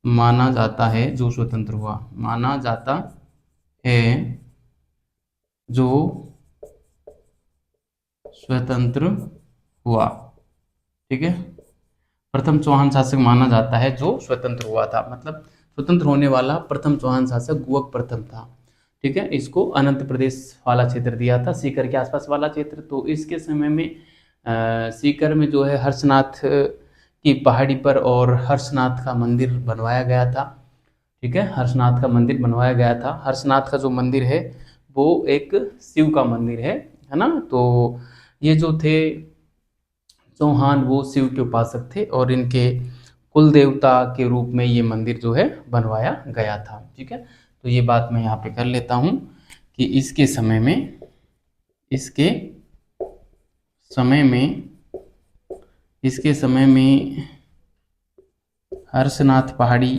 माना जाता है जो स्वतंत्र हुआ, माना जाता है जो स्वतंत्र हुआ। ठीक है, प्रथम चौहान शासक माना जाता है जो स्वतंत्र हुआ था, मतलब स्वतंत्र होने वाला प्रथम चौहान शासक गुवक प्रथम था। ठीक है, इसको अनंत प्रदेश वाला क्षेत्र दिया था, सीकर के आसपास वाला क्षेत्र। तो इसके समय में सीकर में जो है हर्षनाथ की पहाड़ी पर और हर्षनाथ का मंदिर बनवाया गया था। ठीक है, हर्षनाथ का मंदिर बनवाया गया था। हर्षनाथ का जो मंदिर है वो एक शिव का मंदिर है ना। तो ये जो थे चौहान, वो शिव के उपासक थे और इनके कुल देवता के रूप में ये मंदिर जो है बनवाया गया था। ठीक है, तो ये बात मैं यहाँ पे कर लेता हूँ कि इसके समय में, इसके समय में, इसके समय में हर्षनाथ पहाड़ी,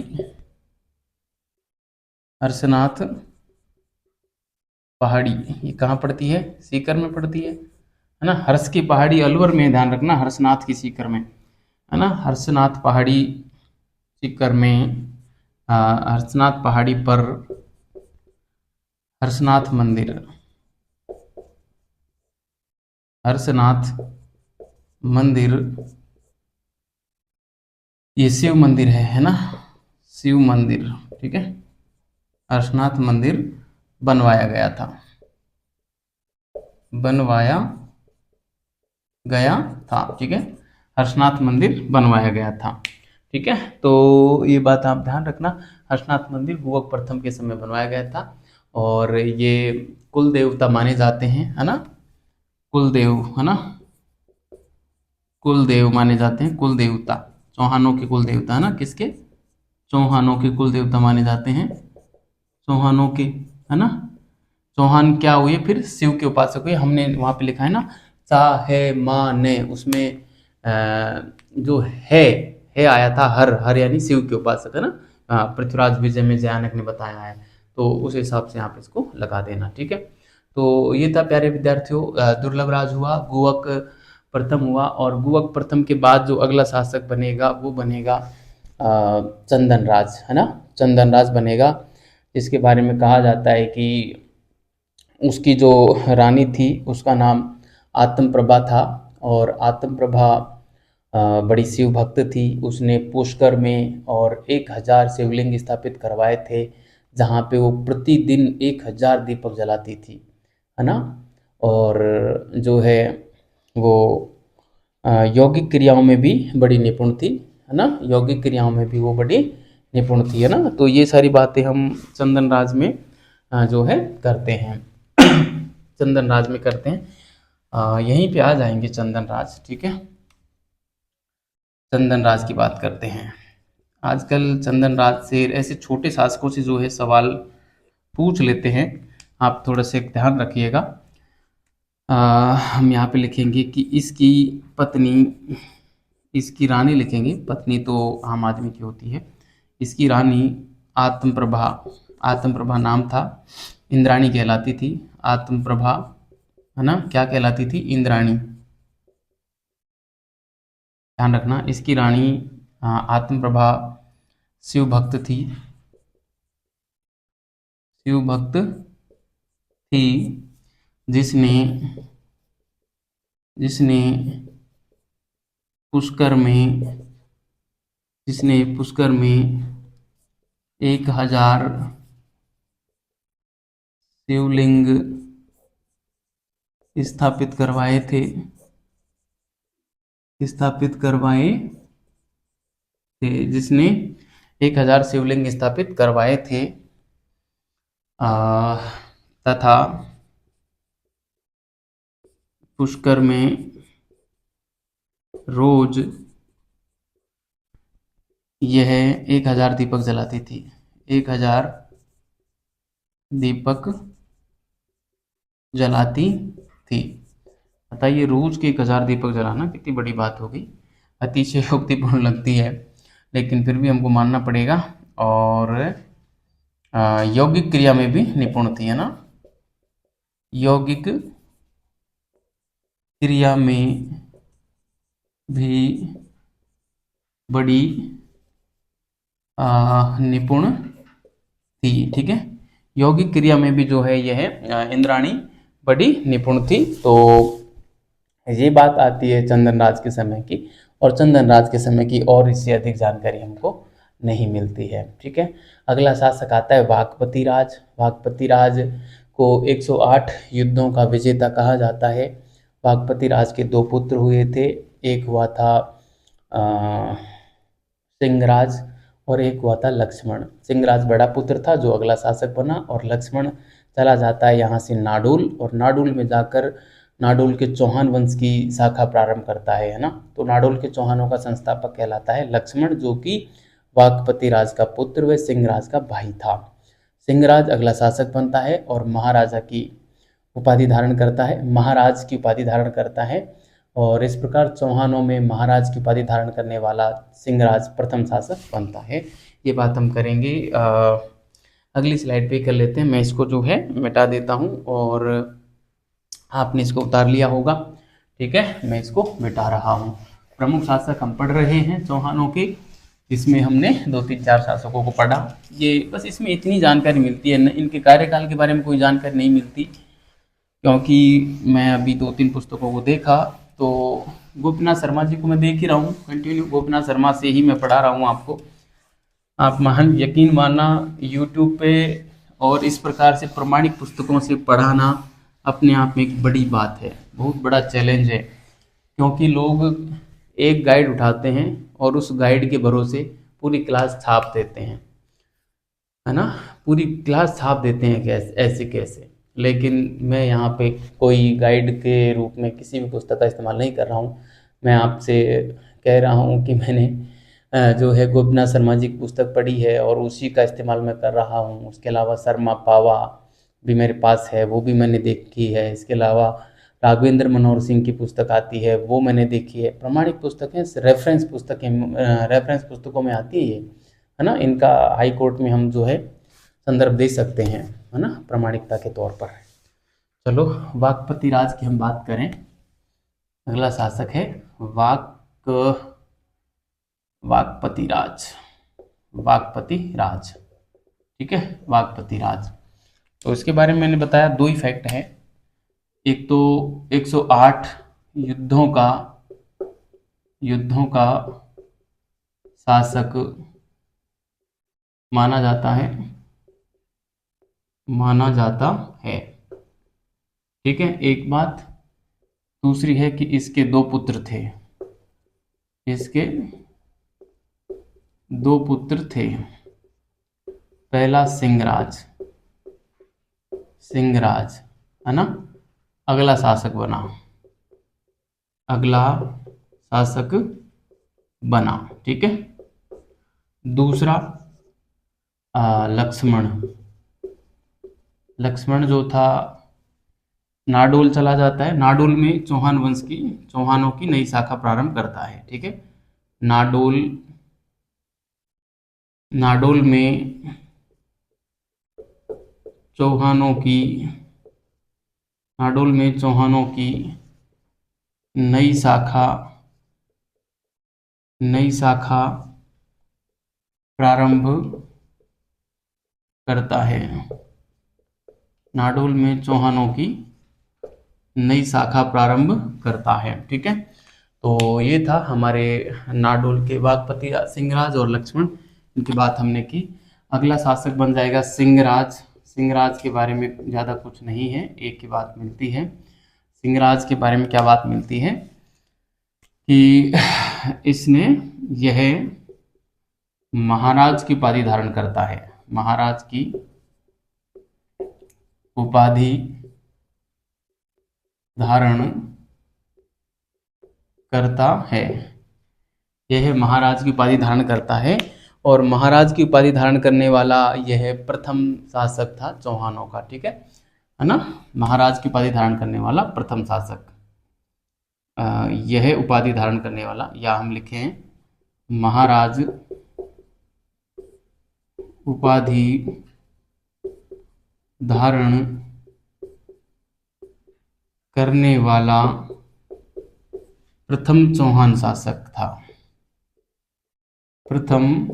हर्षनाथ पहाड़ी ये कहाँ पड़ती है? सीकर में पड़ती है है ना। हर्ष की पहाड़ी अलवर में, ध्यान रखना, हर्षनाथ की सीकर में, है ना। हर्षनाथ पहाड़ी सीकर में, हर्षनाथ पहाड़ी पर हर्षनाथ मंदिर, हर्षनाथ मंदिर, ये शिव मंदिर है ना, शिव मंदिर, ठीक है। हर्षनाथ मंदिर बनवाया गया था, बनवाया गया था, ठीक है। हर्षनाथ मंदिर बनवाया गया था, ठीक है। तो ये बात आप ध्यान रखना, हर्षनाथ मंदिर गुवक प्रथम के समय बनवाया गया था। और ये कुल देवता माने जाते हैं, है ना, कुल देव, है ना, कुल देव माने जाते हैं, कुल देवता, चौहानों के कुल देवता, है ना, किसके, चौहानों के कुल देवता माने जाते हैं, चौहानों के, है ना। चौहान क्या हुए, फिर शिव के उपासक हुए। हमने वहां पे लिखा है ना, चा है मा ने, उसमें जो है आया था, हर हर यानी शिव के उपासक, है ना। पृथ्वीराज विजय में जयानक ने बताया है, तो उस हिसाब से यहाँ पे इसको लगा देना, ठीक है। तो ये था प्यारे विद्यार्थियों, दुर्लभ राज हुआ, गुवक प्रथम हुआ, और गुवक प्रथम के बाद जो अगला शासक बनेगा वो बनेगा चंदन राज, है ना, चंदन राज बनेगा। इसके बारे में कहा जाता है कि उसकी जो रानी थी उसका नाम आत्म प्रभा था, और आत्म प्रभा बड़ी शिव भक्त थी। उसने पुष्कर में और 1000 शिवलिंग स्थापित करवाए थे, जहाँ पे वो प्रतिदिन 1000 दीपक जलाती थी, है ना। और जो है वो यौगिक क्रियाओं में भी बड़ी निपुण थी, है ना, यौगिक क्रियाओं में भी वो बड़ी निपुण थी, है ना। तो ये सारी बातें हम चंदन राज में जो है करते हैं, चंदन राज में करते हैं। यहीं पे आ जाएंगे चंदन राज, ठीक है। चंदन राज की बात करते हैं। आजकल चंदन राज से, ऐसे छोटे शासकों से जो है सवाल पूछ लेते हैं, आप थोड़ा सा ध्यान रखिएगा। हम यहाँ पे लिखेंगे कि इसकी पत्नी, इसकी रानी लिखेंगे, पत्नी तो आम आदमी की होती है। इसकी रानी आत्मप्रभा, आत्मप्रभा नाम था, इंद्राणी कहलाती थी, आत्मप्रभा, है ना, क्या कहलाती थी, इंद्राणी। ध्यान रखना, इसकी रानी आत्मप्रभा शिव भक्त थी, शिव भक्त थी, जिसने जिसने पुष्कर में, जिसने पुष्कर में 1000 शिवलिंग स्थापित करवाए थे, स्थापित करवाए थे, जिसने 1000 शिवलिंग स्थापित करवाए थे, तथा पुष्कर में रोज यह 1000 दीपक जलाती थी, 1000 दीपक जलाती थी। बताइए, रोज के 1000 दीपक जलाना कितनी बड़ी बात होगी, अतिशयोक्तिपूर्ण लगती है, लेकिन फिर भी हमको मानना पड़ेगा। और यौगिक क्रिया में भी निपुण थी, है ना, यौगिक क्रिया में भी बड़ी निपुण थी, ठीक है। यौगिक क्रिया में भी जो है यह इंद्राणी बड़ी निपुण थी। तो ये बात आती है चंदन राज के समय की, और चंदन राज के समय की और इससे अधिक जानकारी हमको नहीं मिलती है, ठीक है। अगला शासक आता है वाकपति राज। वाकपति राज को 108 युद्धों का विजेता कहा जाता है। वाकपति राज के 2 पुत्र हुए थे, एक हुआ था सिंहराज, और एक हुआ था लक्ष्मण। सिंहराज बड़ा पुत्र था जो अगला शासक बना, और लक्ष्मण चला जाता है यहाँ से नाडुल, और नाडुल में जाकर नाडुल के चौहान वंश की शाखा प्रारंभ करता है ना। तो नाडुल के चौहानों का संस्थापक कहलाता है लक्ष्मण, जो कि वाकपति राज का पुत्र व सिंहराज का भाई था। सिंहराज अगला शासक बनता है और महाराजा की उपाधि धारण करता है, महाराज की उपाधि धारण करता है, और इस प्रकार चौहानों में महाराज की उपाधि धारण करने वाला सिंहराज प्रथम शासक बनता है। ये बात हम करेंगे अगली स्लाइड पे कर लेते हैं। मैं इसको जो है मिटा देता हूँ, और आपने इसको उतार लिया होगा। ठीक है, मैं इसको मिटा रहा हूँ। प्रमुख शासक हम पढ़ रहे हैं चौहानों के, जिसमें हमने 2 3 4 शासकों को पढ़ा। ये बस इसमें इतनी जानकारी मिलती है, इनके कार्यकाल के बारे में कोई जानकारी नहीं मिलती, क्योंकि मैं अभी 2 3 पुस्तकों को देखा तो गोपीनाथ शर्मा जी को मैं देख ही रहा हूँ कंटिन्यू, गोपीनाथ शर्मा से ही मैं पढ़ा रहा हूँ आपको। आप महान यकीन मानना, यूट्यूब पे और इस प्रकार से प्रमाणिक पुस्तकों से पढ़ाना अपने आप में एक बड़ी बात है, बहुत बड़ा चैलेंज है, क्योंकि लोग एक गाइड उठाते हैं और उस गाइड के भरोसे पूरी क्लास छाप देते हैं, है ना, पूरी क्लास छाप देते हैं कैसे ऐसे कैसे। लेकिन मैं यहाँ पे कोई गाइड के रूप में किसी भी पुस्तक का इस्तेमाल नहीं कर रहा हूँ। मैं आपसे कह रहा हूँ कि मैंने जो है गोपीनाथ शर्मा जी की पुस्तक पढ़ी है और उसी का इस्तेमाल मैं कर रहा हूँ। उसके अलावा शर्मा पावा भी मेरे पास है, वो भी मैंने देखी है। इसके अलावा राघवेंद्र मनोहर सिंह की पुस्तक आती है, वो मैंने देखी है। प्रमाणिक पुस्तकें रेफरेंस पुस्तकों में आती है ना। इनका हाई कोर्ट में हम जो है संदर्भ दे सकते हैं, है ना, प्रमाणिकता के तौर पर। चलो, वाकपति राज की हम बात करें। अगला शासक है वाकपति राज। वाकपति राज, ठीक है, वाकपति राज। तो इसके बारे में मैंने बताया 2 ही फैक्ट है। एक तो 108 युद्धों का शासक माना जाता है, ठीक है, एक बात। दूसरी है कि इसके 2 पुत्र थे, इसके 2 पुत्र थे। पहला सिंहराज, है ना, अगला शासक बना, ठीक है। दूसरा लक्ष्मण जो था नाडोल चला जाता है। नाडोल में चौहानों की नई शाखा प्रारंभ करता है, ठीक है। नाडोल में चौहानों की नई शाखा प्रारंभ करता है। नाडोल में चौहानों की नई शाखा प्रारंभ करता है, ठीक है। तो ये था हमारे नाडोल के वाकपति सिंहराज और लक्ष्मण, इनकी बात हमने की। अगला शासक बन जाएगा सिंहराज के बारे में ज़्यादा कुछ नहीं है, एक ही बात मिलती है। सिंहराज के बारे में क्या बात मिलती है कि इसने यह महाराज की उपाधि धारण करता है। महाराज की उपाधि धारण करता है। यह महाराज की उपाधि धारण करता है, और महाराज की उपाधि धारण करने वाला यह प्रथम शासक था चौहानों का, ठीक है ना। महाराज की उपाधि धारण करने वाला प्रथम शासक, यह उपाधि धारण करने वाला, या हम लिखे हैं महाराज उपाधि धारण करने वाला प्रथम चौहान शासक था। प्रथम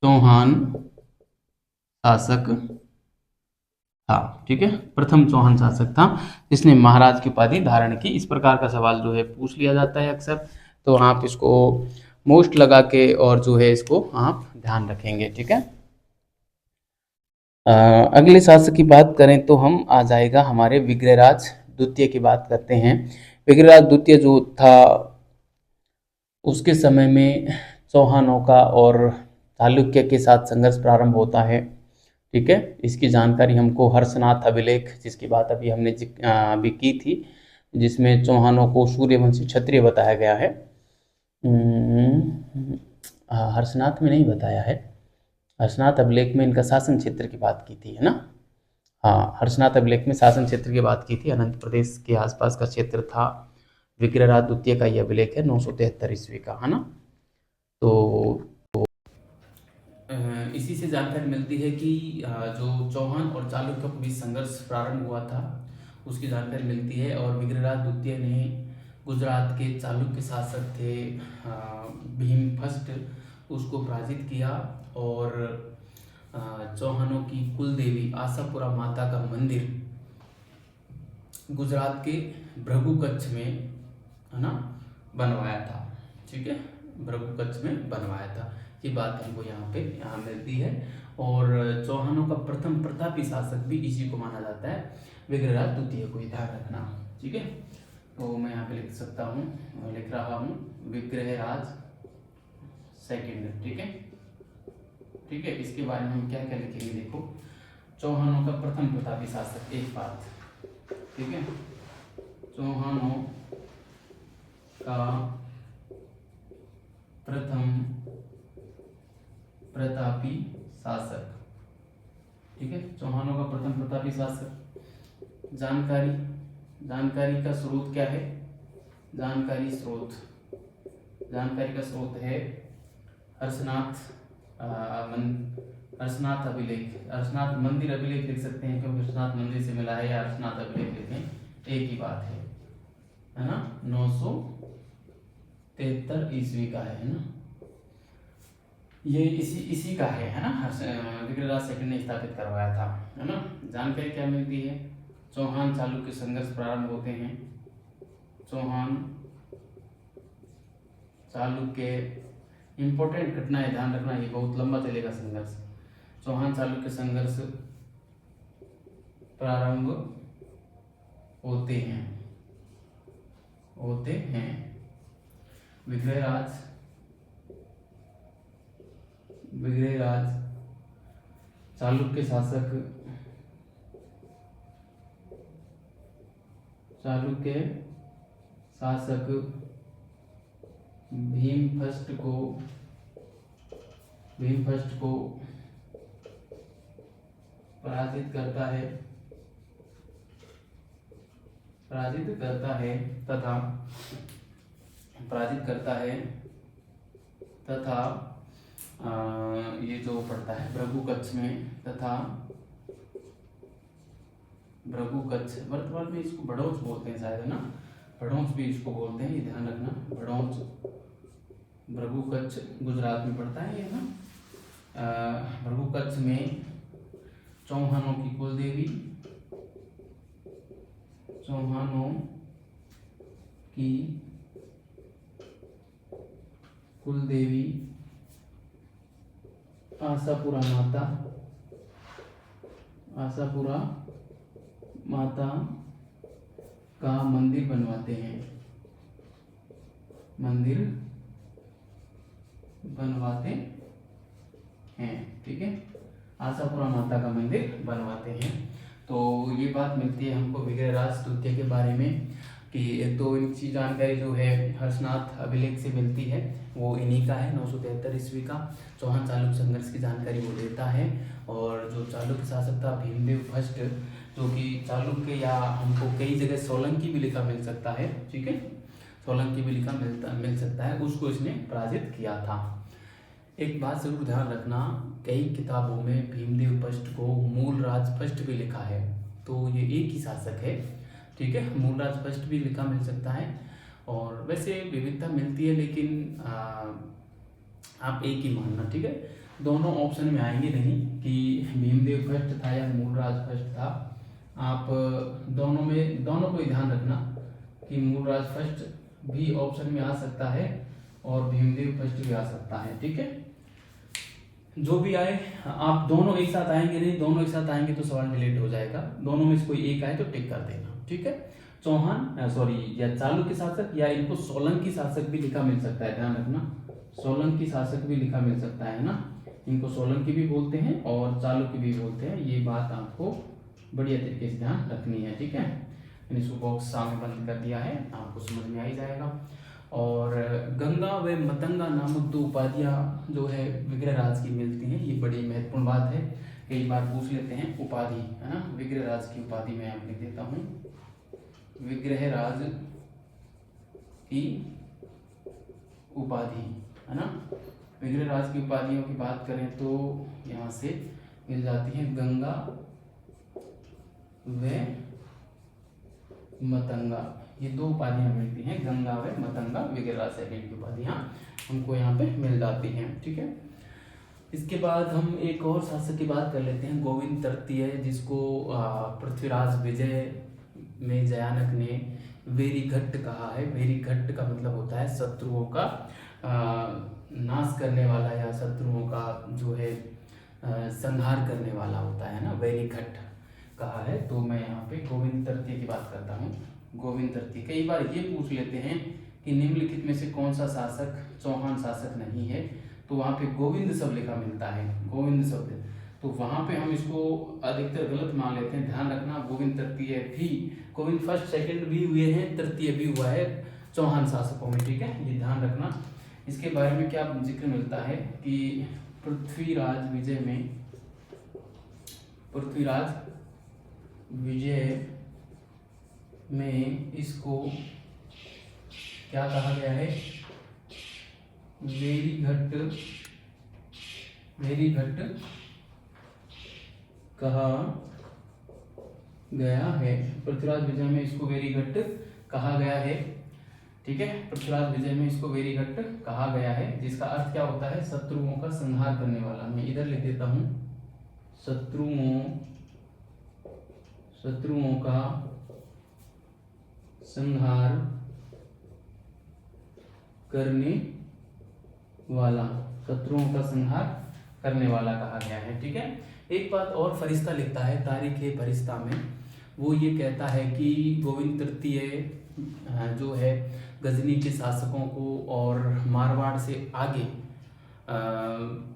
चौहान शासक था, ठीक है, प्रथम चौहान शासक था जिसने महाराज की उपाधि धारण की। इस प्रकार का सवाल जो है पूछ लिया जाता है अक्सर, तो आप इसको मोस्ट लगा के और जो है इसको आप ध्यान रखेंगे, ठीक है। अगले शासक की बात करें तो हम आ जाएगा हमारे विग्रहराज द्वितीय की बात करते हैं। विग्रहराज द्वितीय जो था, उसके समय में चौहानों का और चालुक्य के साथ संघर्ष प्रारंभ होता है, ठीक है। इसकी जानकारी हमको हर्षनाथ अभिलेख, जिसकी बात अभी हमने अभी की थी, जिसमें चौहानों को सूर्यवंशी क्षत्रिय बताया गया है। हर्षनाथ में नहीं बताया है, हर्षनाथ अभिलेख में इनका शासन क्षेत्र की बात की थी, है ना। हाँ, हर्षनाथ अभिलेख में शासन क्षेत्र की बात की थी। अनंत प्रदेश के आसपास का क्षेत्र था। विग्रहराज द्वितीय का यह अभिलेख है 973 ईस्वी का, है ना। तो इसी से जानकारी मिलती है कि जो चौहान और चालुक्य के बीच संघर्ष प्रारंभ हुआ था, उसकी जानकारी मिलती है। और विग्रहराज द्वितीय ने गुजरात के चालुक्य शासक थे भीम फर्स्ट, उसको पराजित किया। और चौहानों की कुल देवी आशापुरा माता का मंदिर गुजरात के भृगु कच्छ में, है ना, बनवाया था। ठीक है, भृगु कच्छ में बनवाया था। ये बात हमको यहाँ मिलती है। और चौहानों का प्रथम प्रतापी शासक भी इसी को माना जाता है, विग्रहराज द्वितीय को, ध्यान रखना। ठीक है, तो मैं यहाँ पे लिख सकता हूँ, लिख रहा हूँ विग्रहराज सेकंड। ठीक है, ठीक है। इसके बारे में हम क्या क्या लिखेंगे, देखो, चौहानों का प्रथम प्रतापी शासक, एक बात, ठीक है, चौहानों का प्रथम प्रतापी शासक। ठीक है, चौहानों का प्रथम प्रतापी शासक। जानकारी का स्रोत क्या है, जानकारी का स्रोत है हर्षनाथ अभिलेख, हर्षनाथ मंदिर अभिलेख लिख सकते हैं, क्योंकि हर्षनाथ मंदिर से मिला है, या हर्षनाथ अभिलेख लिखें, एक ही बात है ना। 973 ईस्वी का है ना, ये इसी का है ना। विग्रहराज सेकंड ने स्थापित करवाया था, है ना। जानकारी क्या मिलती है, चौहान चालुक्य संघर्ष प्रारंभ होते हैं, चौहान चालुक्य, इंपॉर्टेंट घटनाएं ध्यान रखना, ये बहुत लंबा चलेगा संघर्ष। चौहान चालुक्य संघर्ष प्रारंभ होते हैं। विग्रहराज चालुक्य शासक भीम फर्स्ट को पराजित करता तथा ये जो पड़ता है भृगु कच्छ में, तथा भृगु कच्छ, वर्तमान में इसको भड़ौच बोलते हैं शायद, है ना, भड़ौच भी इसको बोलते हैं, ये ध्यान रखना। भड़ौच भृगु कच्छ गुजरात में पड़ता है ये ना। भृगु कच्छ में चौहानों की कुलदेवी, आशापुरा माता का मंदिर बनवाते हैं। ठीक है, आशापुरा माता का मंदिर बनवाते हैं। तो ये बात मिलती है हमको विग्रहराज द्वितीय के बारे में, कि एक तो इनकी जानकारी जो है हर्षनाथ अभिलेख से मिलती है, वो इन्हीं का है, 973 ईस्वी का। चौहान चालुक्य संघर्ष की जानकारी वो देता है। और जो चालुक्य शासक था भीमदेव फर्स्ट, जो कि चालुक्य, या हमको कई जगह सोलंकी भी लिखा मिल सकता है। ठीक है, सोलंकी भी लिखा मिल सकता है, उसको इसने पराजित किया था। एक बात जरूर ध्यान रखना, कई किताबों में भीमदेव फर्स्ट को मूलराज फर्स्ट भी लिखा है, तो ये एक ही शासक है। ठीक है, मूलराज फर्स्ट भी लिखा मिल सकता है। और वैसे विविधता मिलती है, लेकिन आप एक ही मानना। ठीक है, दोनों ऑप्शन में आएंगे नहीं कि भीमदेव फर्स्ट था या मूलराज फर्स्ट था। आप दोनों को ही ध्यान रखना कि मूलराज फर्स्ट भी ऑप्शन में आ सकता है और भीमदेव फर्स्ट भी आ सकता है। ठीक है, जो भी आए, आप दोनों एक साथ आएंगे नहीं, दोनों एक साथ आएंगे तो सवाल डिलीट हो जाएगा। दोनों में से कोई एक आए तो टिक कर देना। ठीक है, या चालुक्य शासक, या इनको सोलंकी शासक भी लिखा मिल सकता है, ध्यान रखना, सोलंकी शासक भी लिखा मिल सकता है ना। इनको सोलंकी भी बोलते हैं और चालुक्य भी बोलते हैं, ये बात आपको बढ़िया तरीके से ध्यान रखनी है। ठीक है, मैंने इसको बॉक्स सामने बंद कर दिया है, आपको समझ में आ ही जाएगा। और गंगा व मतंगा नामक दो उपाधियाँ जो है विग्रहराज की मिलती हैं, ये बड़ी महत्वपूर्ण बात है, कई बार पूछ लेते हैं। उपाधि, है ना, विग्रहराज की उपाधि मैं आपको लिख देता हूँ, विग्रहराज की उपाधि, है ना। विग्रहराज की उपाधियों की बात करें तो यहाँ से मिल जाती है गंगा व मतंगा, ये 2 उपाधियाँ मिलती हैं, गंगा व मतंगा वगैरह सेकंड की उपाधियाँ हमको यहाँ पे मिल जाती हैं। ठीक है, इसके बाद हम एक और शासक की बात कर लेते हैं, गोविंद तृतीय, जिसको पृथ्वीराज विजय में जयानक ने वेरीघट्ट कहा है। वेरीघट्ट का मतलब होता है शत्रुओं का नाश करने वाला, या शत्रुओं का जो है संहार करने वाला होता है ना, वेरीघट्ट कहा है। तो मैं यहाँ पे गोविंद तृतीय की बात करता हूँ। गोविंद तृतीय, कई बार ये पूछ लेते हैं कि निम्नलिखित में से कौन सा शासक चौहान शासक नहीं है, तो वहाँ पे गोविंद शब्द लिखा मिलता है, गोविंद शब्द, तो वहाँ पे हम इसको अधिकतर गलत मान लेते हैं। ध्यान रखना, गोविंद तृतीय भी, गोविंद फर्स्ट सेकंड भी हुए हैं, तृतीय भी हुआ है चौहान शासकों में। ठीक है, ये ध्यान रखना। इसके बारे में क्या जिक्र मिलता है कि पृथ्वीराज विजय में इसको क्या कहा गया है, वेरीघट्ट कहा गया है। पृथ्वीराज विजय में इसको वेरीघट्ट कहा गया है। ठीक है, पृथ्वीराज विजय में इसको वेरीघट्ट कहा गया है, जिसका अर्थ क्या होता है, शत्रुओं का संहार करने वाला। मैं इधर लिख देता हूं, शत्रुओं का संहार करने वाला, शत्रुओं का संहार करने वाला कहा गया है। ठीक है, एक बात और फरिश्ता लिखता है तारीख फरिश्ता में, वो ये कहता है कि गोविंद तृतीय जो है गजनी के शासकों को और मारवाड़ से आगे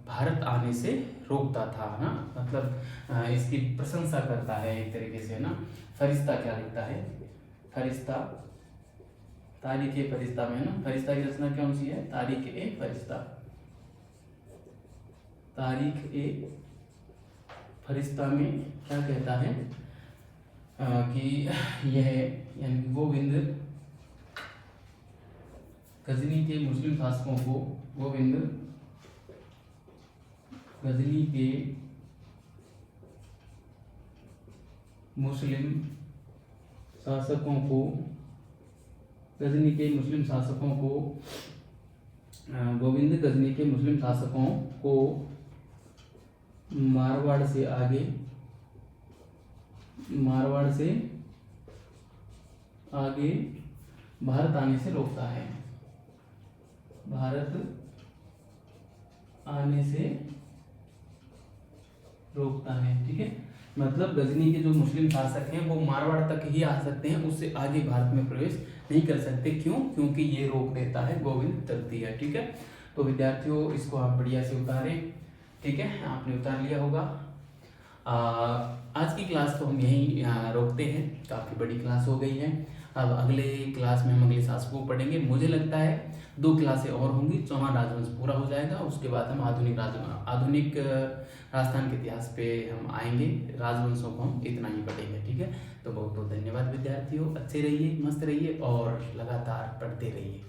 भारत आने से रोकता था ना, मतलब इसकी प्रशंसा करता है एक तरीके से ना। फरिश्ता क्या लिखता है, फरिश्ता तारीख फरिश्ता में ना, फरिश्ता की रचना कौन सी है, तारीख फरिश्ता, तारीख फरिश्ता में क्या कहता है कि यह यानी गोविंद गजनी के मुस्लिम शासकों को, गोविंद गजनी के मुस्लिम शासकों को, गजनी के मुस्लिम शासकों को, गोविंद गजनी के मुस्लिम शासकों को मारवाड़ से आगे भारत आने से रोकता है, भारत आने से रोकता है। ठीक है, मतलब गजनी के जो मुस्लिम शासक हैं वो मारवाड़ तक ही आ सकते हैं, उससे आगे भारत में प्रवेश नहीं कर सकते। क्यों? क्योंकि ये रोक देता है गोविंद तृतीय। ठीक है, तो विद्यार्थियों इसको आप बढ़िया से उतारें। ठीक है, आपने उतार लिया होगा। आज की क्लास तो हम यहीं रोकते हैं, काफ़ी बड़ी क्लास हो गई है। अब अगले क्लास में हम अगले शासकों को पढ़ेंगे। मुझे लगता है 2 क्लासें और होंगी, चौहान राजवंश पूरा हो जाएगा, उसके बाद हम आधुनिक राजस्थान के इतिहास पे हम आएंगे। राजवंशों को हम इतना ही पढ़ेंगे। ठीक है, तो बहुत बहुत धन्यवाद विद्यार्थियों, अच्छे रहिए, मस्त रहिए और लगातार पढ़ते रहिए।